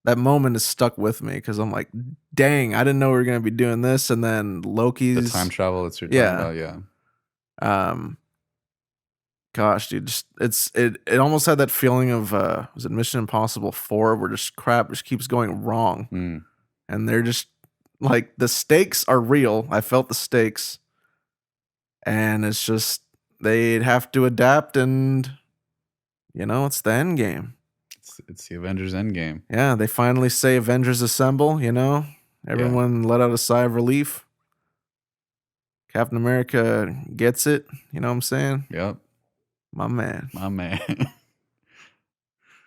that moment is stuck with me, because I'm like, dang, I didn't know we were going to be doing this. And then Loki's the time travel that you're talking about. Yeah. Gosh, dude, it almost had that feeling of was it Mission Impossible 4, where just crap just keeps going wrong. And they're just like, the stakes are real. I felt the stakes, and it's just they'd have to adapt, and it's the end game. It's the Avengers Endgame. Yeah, they finally say Avengers Assemble. Everyone let out a sigh of relief. Captain America gets it. You know what I'm saying? Yep. My man.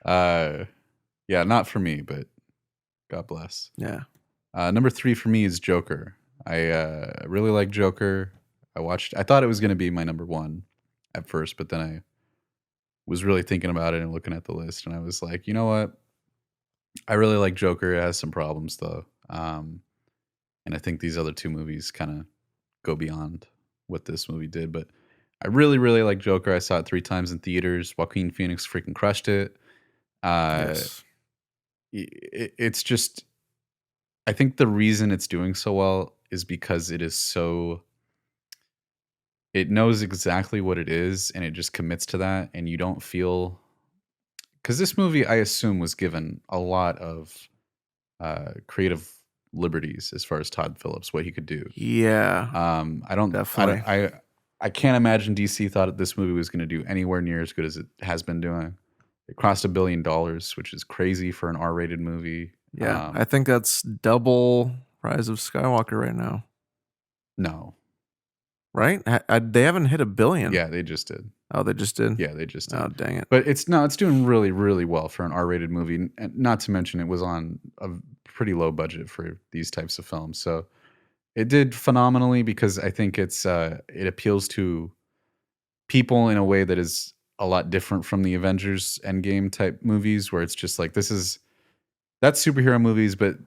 Yeah, not for me, but God bless. Yeah. Number 3 for me is Joker. I really like Joker. I thought it was going to be my number 1 at first, but then I was really thinking about it and looking at the list, and I was like, you know what? I really like Joker. It has some problems though. And I think these other 2 movies kind of go beyond what this movie did, but I really, really like Joker. I saw it 3 times in theaters. Joaquin Phoenix freaking crushed it. Yes. It's just, I think the reason it's doing so well is because it is so it knows exactly what it is, and it just commits to that, and you don't feel, because this movie, I assume, was given a lot of creative liberties as far as Todd Phillips, what he could do. Yeah, I don't, definitely. I can't imagine DC thought that this movie was going to do anywhere near as good as it has been doing. It crossed $1 billion, which is crazy for an R-rated movie. Yeah, I think that's double Rise of Skywalker right now. No, Right? They haven't hit $1 billion. yeah, they just did. Oh, they just did? Yeah, they just did. Oh, dang it. But it's doing really, really well for an R-rated movie. And not to mention, it was on a pretty low budget for these types of films. So it did phenomenally, because I think it appeals to people in a way that is a lot different from the Avengers Endgame type movies, where it's just like, that's superhero movies, but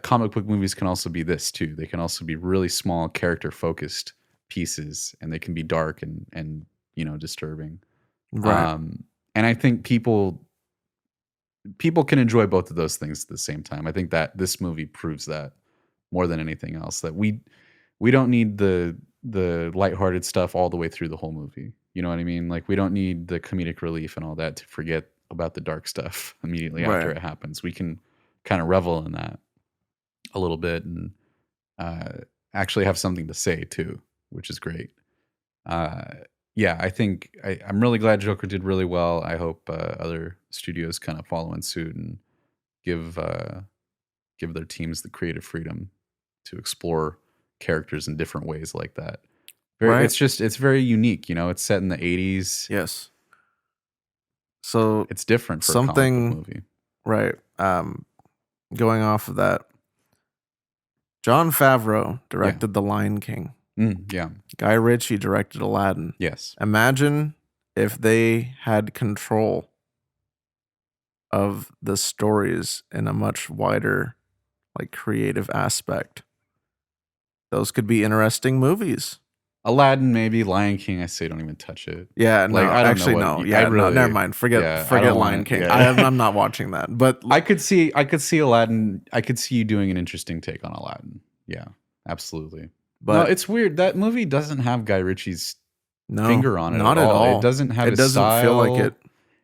comic book movies can also be this too. They can also be really small character focused pieces, and they can be dark and disturbing. Right. And I think people can enjoy both of those things at the same time. I think that this movie proves that more than anything else, that we don't need the lighthearted stuff all the way through the whole movie. You know what I mean? Like, we don't need the comedic relief and all that to forget about the dark stuff immediately after Right. it happens. We can kind of revel in that a little bit, and actually have something to say too, which is great. Yeah, I think I'm really glad Joker did really well. I hope other studios kind of follow in suit and give their teams the creative freedom to explore characters in different ways like that. Right. It's very unique. It's set in the 80s. Yes. So It's different for a comic book movie. Right. Going off of that, Jon Favreau directed The Lion King. Yeah. Guy Ritchie directed Aladdin. Yes. Imagine if they had control of the stories in a much wider, like, creative aspect. Those could be interesting movies. Aladdin, maybe. Lion King, I say don't even touch it. Yeah, no, I don't actually, know no. Yeah, no, never mind. Forget Lion King. Yeah. I'm not watching that. But I could see Aladdin. I could see you doing an interesting take on Aladdin. Yeah, absolutely. But no, it's weird. That movie doesn't have Guy Ritchie's finger on it not at all. all. It doesn't have. It doesn't style. Feel like it.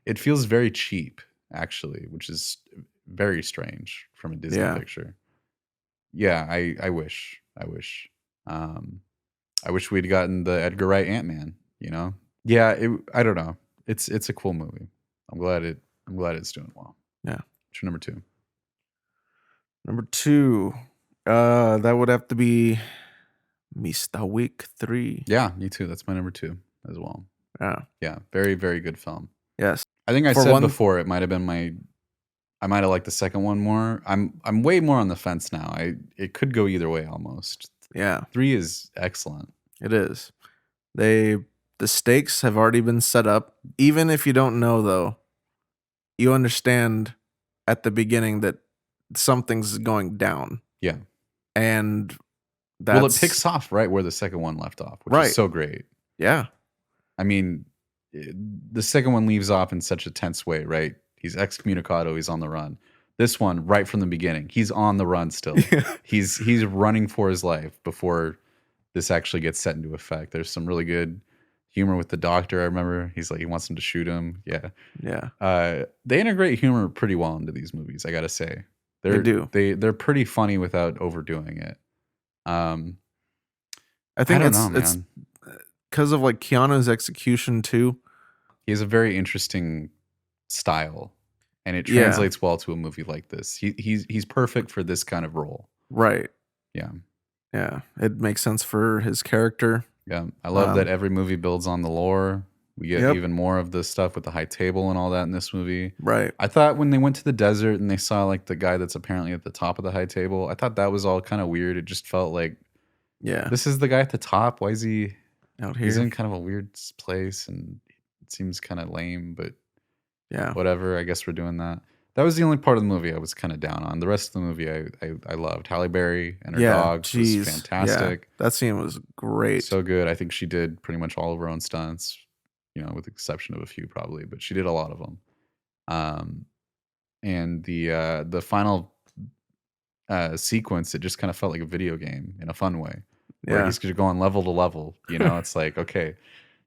It feels very cheap, actually, which is very strange from a Disney picture. Yeah, I wish. I wish we'd gotten the Edgar Wright Ant-Man. Yeah. I don't know. It's a cool movie. I'm glad it's doing well. Yeah. What's your number two? Number two, that would have to be Mr. Week 3. Yeah, me too. That's my number two as well. Yeah. Very, very good film. Yes. I think I said before it might have been I might have liked the second one more. I'm way more on the fence now. It could go either way almost. Yeah. 3 is excellent. It is. The stakes have already been set up. Even if you don't know, though, you understand at the beginning that something's going down. Yeah. And it picks off right where the second one left off, which is so great. Yeah. I mean, the second one leaves off in such a tense way, right? He's excommunicado. He's on the run. This one, right from the beginning, he's on the run still. He's running for his life before this actually gets set into effect. There's some really good humor with the doctor. I remember he's like, he wants him to shoot him. Yeah. Yeah. They integrate humor pretty well into these movies, I gotta say. They do. They're pretty funny without overdoing it. I think it's because of like Keanu's execution too. He has a very interesting style, and it translates well to a movie like this. He's perfect for this kind of role. Right. Yeah. Yeah. It makes sense for his character. Yeah. I love that every movie builds on the lore. We get even more of the stuff with the high table and all that in this movie. Right. I thought when they went to the desert and they saw like the guy that's apparently at the top of the high table, I thought that was all kind of weird. It just felt like, this is the guy at the top. Why is he out here? He's in kind of a weird place, and it seems kind of lame, but whatever. I guess we're doing that. That was the only part of the movie I was kind of down on. The rest of the movie I loved. Halle Berry and her dog was fantastic. Yeah. That scene was great. So good. I think she did pretty much all of her own stunts, with the exception of a few probably, but she did a lot of them. And the final sequence, it just kind of felt like a video game in a fun way. where Yeah. he's going level to level. You know, it's like, okay,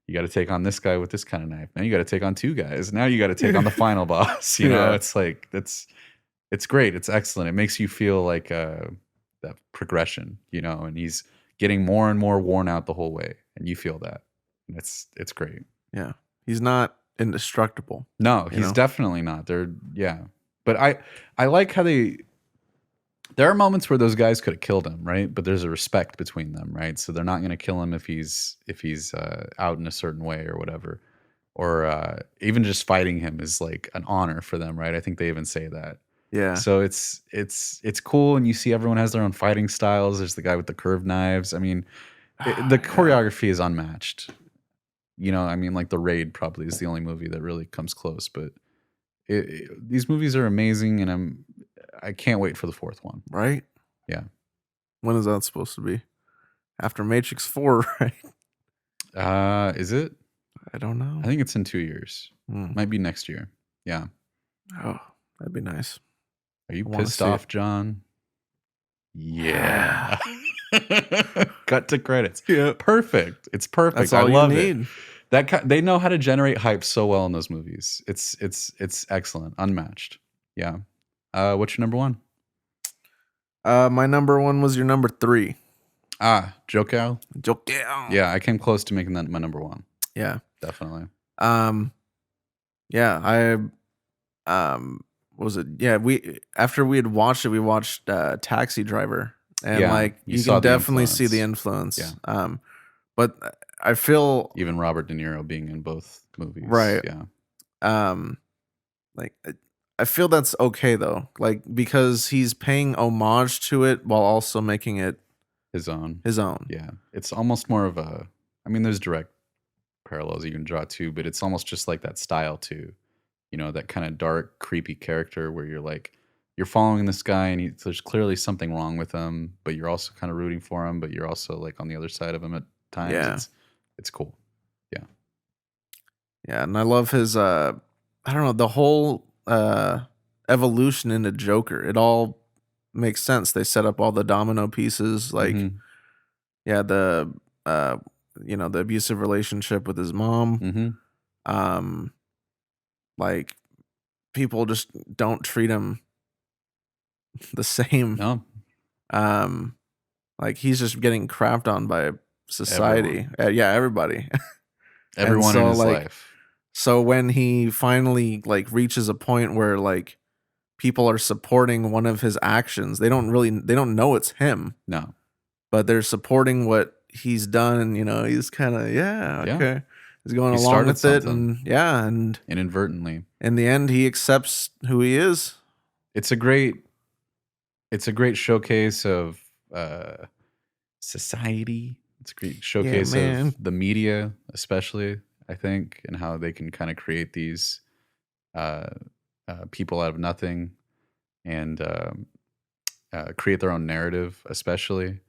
you got to take on this guy with this kind of knife. Now you got to take on 2 guys. Now you got to take on the final boss. You know, Yeah. it's like it's great. It's excellent. It makes you feel like that progression. You know, and he's getting more and more worn out the whole way, and you feel that. And it's great. Yeah. He's not indestructible. No, you he's know? definitely not. But I like how there are moments where those guys could have killed him, right? But there's a respect between them, right? So they're not going to kill him if he's out in a certain way or whatever, or even just fighting him is like an honor for them, right? I think they even say that. Yeah. So it's cool, and you see everyone has their own fighting styles. There's the guy with the curved knives. I mean, the choreography is unmatched. You know, I mean, like The Raid probably is the only movie that really comes close, but these movies are amazing, and I can't wait for the 4th one. Right? Yeah. When is that supposed to be? After Matrix 4, right? Is it? I don't know. I think it's in 2 years. Might be next year. Yeah. Oh, that'd be nice. Are you pissed off, John? Yeah. Cut to credits. Yeah. Perfect. It's perfect. That's all I love you it. need. They know how to generate hype so well in those movies. It's excellent, unmatched. Yeah. What's your number 1? My number 1 was your number 3. Joker. Joker. Yeah, I came close to making that my number 1. Yeah. Definitely. Yeah, what was it? Yeah, after we had watched it, we watched Taxi Driver. And like you can definitely see the influence. Yeah. But I feel even Robert De Niro being in both movies. Right. Yeah. Like I feel that's okay though. Like because he's paying homage to it while also making it his own. Yeah. It's almost more of a, I mean, there's direct parallels you can draw too, but it's almost just like that style too. You know, that kind of dark, creepy character where you're like, you're following this guy and there's clearly something wrong with him, but you're also kind of rooting for him, but you're also like on the other side of him at times. Yeah. It's cool. Yeah. Yeah. And I love his, I don't know, the whole evolution into Joker. It all makes sense. They set up all the domino pieces. Like, yeah, the abusive relationship with his mom. Like people just don't treat him the same. No. Like he's just getting crapped on by society. Everybody. Everyone in his life. So when he finally like reaches a point where like people are supporting one of his actions, they don't know it's him. No. But they're supporting what he's done, and he's kind of okay. He's going along with it, and inadvertently. In the end, he accepts who he is. It's a great showcase of society. It's a great showcase of the media, especially, I think, and how they can kind of create these people out of nothing and create their own narrative, especially.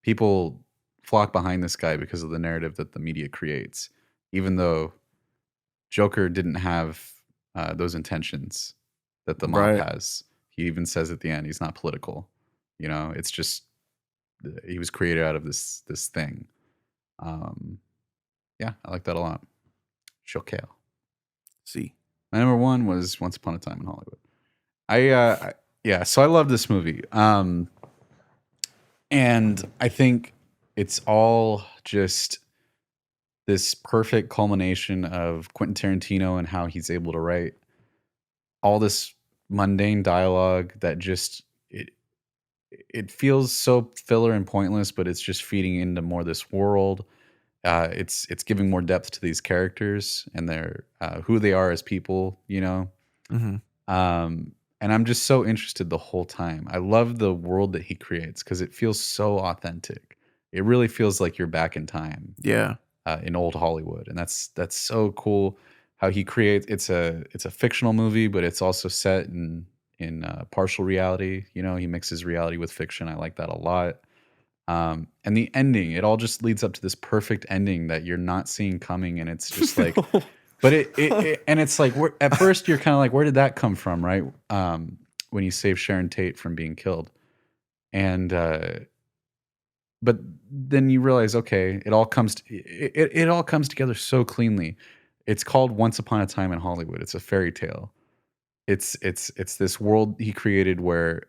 People flock behind this guy because of the narrative that the media creates, even though Joker didn't have those intentions that the mob has. He even says at the end, he's not political. You know, it's just he was created out of this thing. Yeah, I like that a lot. Joker. See, my number 1 was Once Upon a Time in Hollywood. So I love this movie. And I think it's all just this perfect culmination of Quentin Tarantino and how he's able to write all this mundane dialogue that just it feels so filler and pointless, but it's just feeding into more this world. It's giving more depth to these characters and their who they are as people, you know. And I'm just so interested the whole time. I love the world that he creates because it feels so authentic. It really feels like you're back in time. Yeah. In old Hollywood, and that's so cool how he creates. It's a fictional movie, but it's also set in partial reality. You know, he mixes reality with fiction. I like that a lot. And the ending, it all just leads up to this perfect ending that you're not seeing coming, and it's just like, but it and it's like at first you're kind of like, where did that come from, right? When you save Sharon Tate from being killed, and but then you realize, okay, it all comes it all comes together so cleanly. It's called Once Upon a Time in Hollywood. It's a fairy tale. It's this world he created where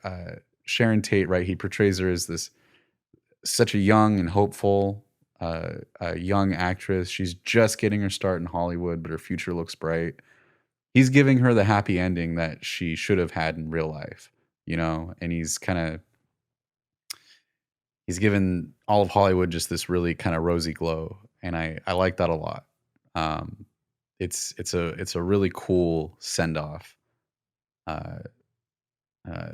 Sharon Tate, right? He portrays her as this such a young and hopeful a young actress. She's just getting her start in Hollywood, but her future looks bright. He's giving her the happy ending that she should have had in real life, and he's given all of Hollywood just this really kind of rosy glow, and I like that a lot. Um, it's a really cool send off uh, uh,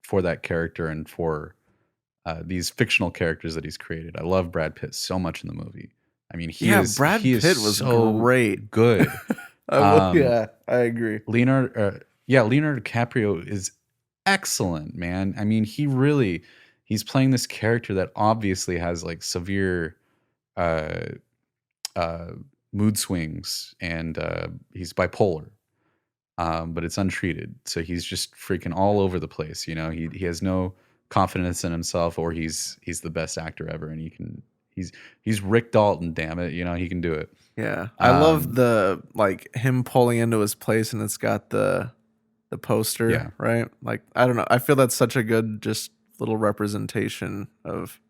for that character and for these fictional characters that he's created. I love Brad Pitt so much in the movie. I mean, Brad he is Pitt was so great. good. Um, I agree. Leonardo DiCaprio is excellent, man. I mean, he's playing this character that obviously has like severe uh, uh, mood swings, and he's bipolar, but it's untreated. So he's just freaking all over the place. He has no confidence in himself, or he's the best actor ever, and he's Rick Dalton. Damn it, he can do it. Yeah, I love the him pulling into his place, and it's got the poster, Yeah. right? Like, I don't know. I feel that's such a good just little representation of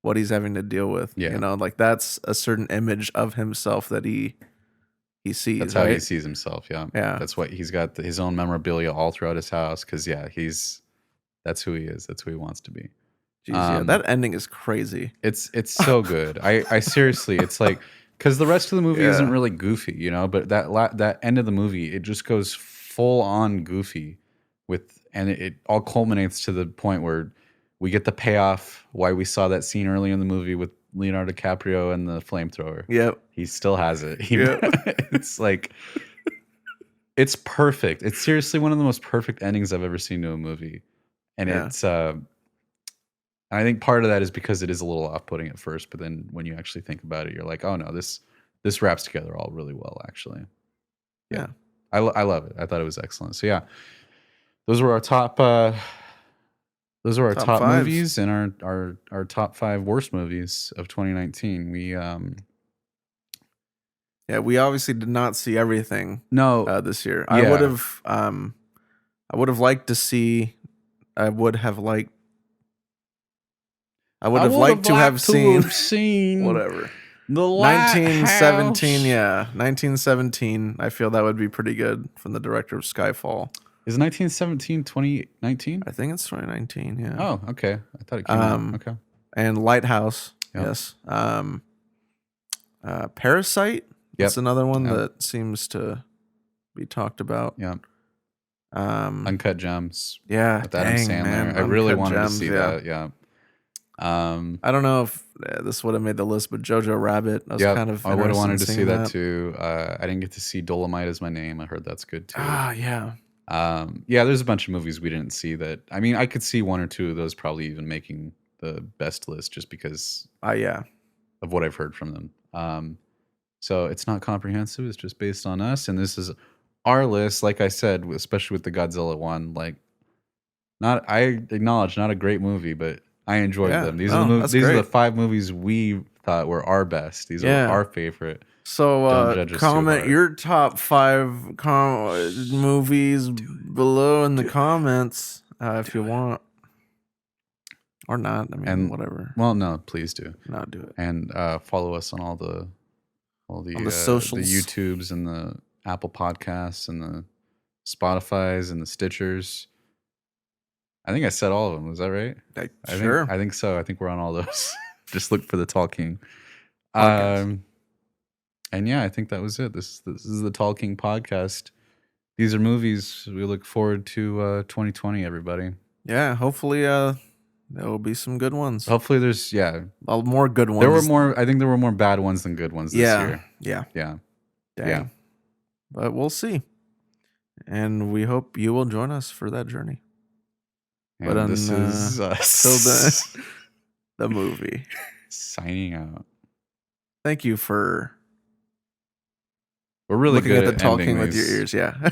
what he's having to deal with. Yeah. Like that's a certain image of himself that he sees. That's right? how he sees himself. Yeah. Yeah. That's what he's got his own memorabilia all throughout his house. Cause that's who he is. That's who he wants to be. Jeez, that ending is crazy. It's so good. I seriously, it's like, cause the rest of the movie isn't really goofy, but that end of the movie, it just goes full on goofy and it all culminates to the point where we get the payoff why we saw that scene earlier in the movie with Leonardo DiCaprio and the flamethrower. Yep. He still has it. Yep. It's like, it's perfect. It's seriously one of the most perfect endings I've ever seen to a movie. And it's, I think part of that is because it is a little off-putting at first, but then when you actually think about it, you're like, oh no, this wraps together all really well, actually. Yeah. I love it. I thought it was excellent. So yeah, those were our top movies and our top 5 worst movies of 2019. We obviously did not see everything. No, this year. Yeah. I would have liked to see. I would have liked to have seen whatever. The 1917, 1917. I feel that would be pretty good from the director of Skyfall. Is 1917 2019? I think it's 2019. Yeah. Oh, okay. I thought it came out. Okay. And Lighthouse. Yep. Yes. Parasite. That's another one that seems to be talked about. Yeah. Uncut Gems. Yeah. With Adam Sandler. Man, I really Uncut wanted Gems, to see that. Yeah. I don't know if this would have made the list, but Jojo Rabbit. I was kind of. I would have wanted to see that too. I didn't get to see Dolomite Is My Name. I heard that's good too. Yeah. There's a bunch of movies we didn't see that. I mean, I could see 1 or 2 of those probably even making the best list just because. Of what I've heard from them. So it's not comprehensive. It's just based on us, and this is our list. Like I said, especially with the Godzilla one, I acknowledge not a great movie, but I enjoyed them. These are the 5 movies we thought were our best. These are our favorite. So comment your top 5 movies below in the comments if you want. Or not. I mean, whatever. Well, no, please do. Not do it. And follow us on all the socials, the YouTubes and the Apple Podcasts and the Spotifys and the Stitchers. I think I said all of them. Was that right? Sure. I think so. I think we're on all those. Just look for the Talking. Podcast. And yeah, I think that was it. This is the Talking Podcast. These are movies we look forward to 2020, everybody. Yeah, hopefully there will be some good ones. Hopefully there's more good ones. I think there were more bad ones than good ones this year. Yeah. Dang. Yeah. But we'll see. And we hope you will join us for that journey. And but this is us. Till the movie. Signing out. Thank you for We're really looking good at the talking ending with these. your ears. Yeah.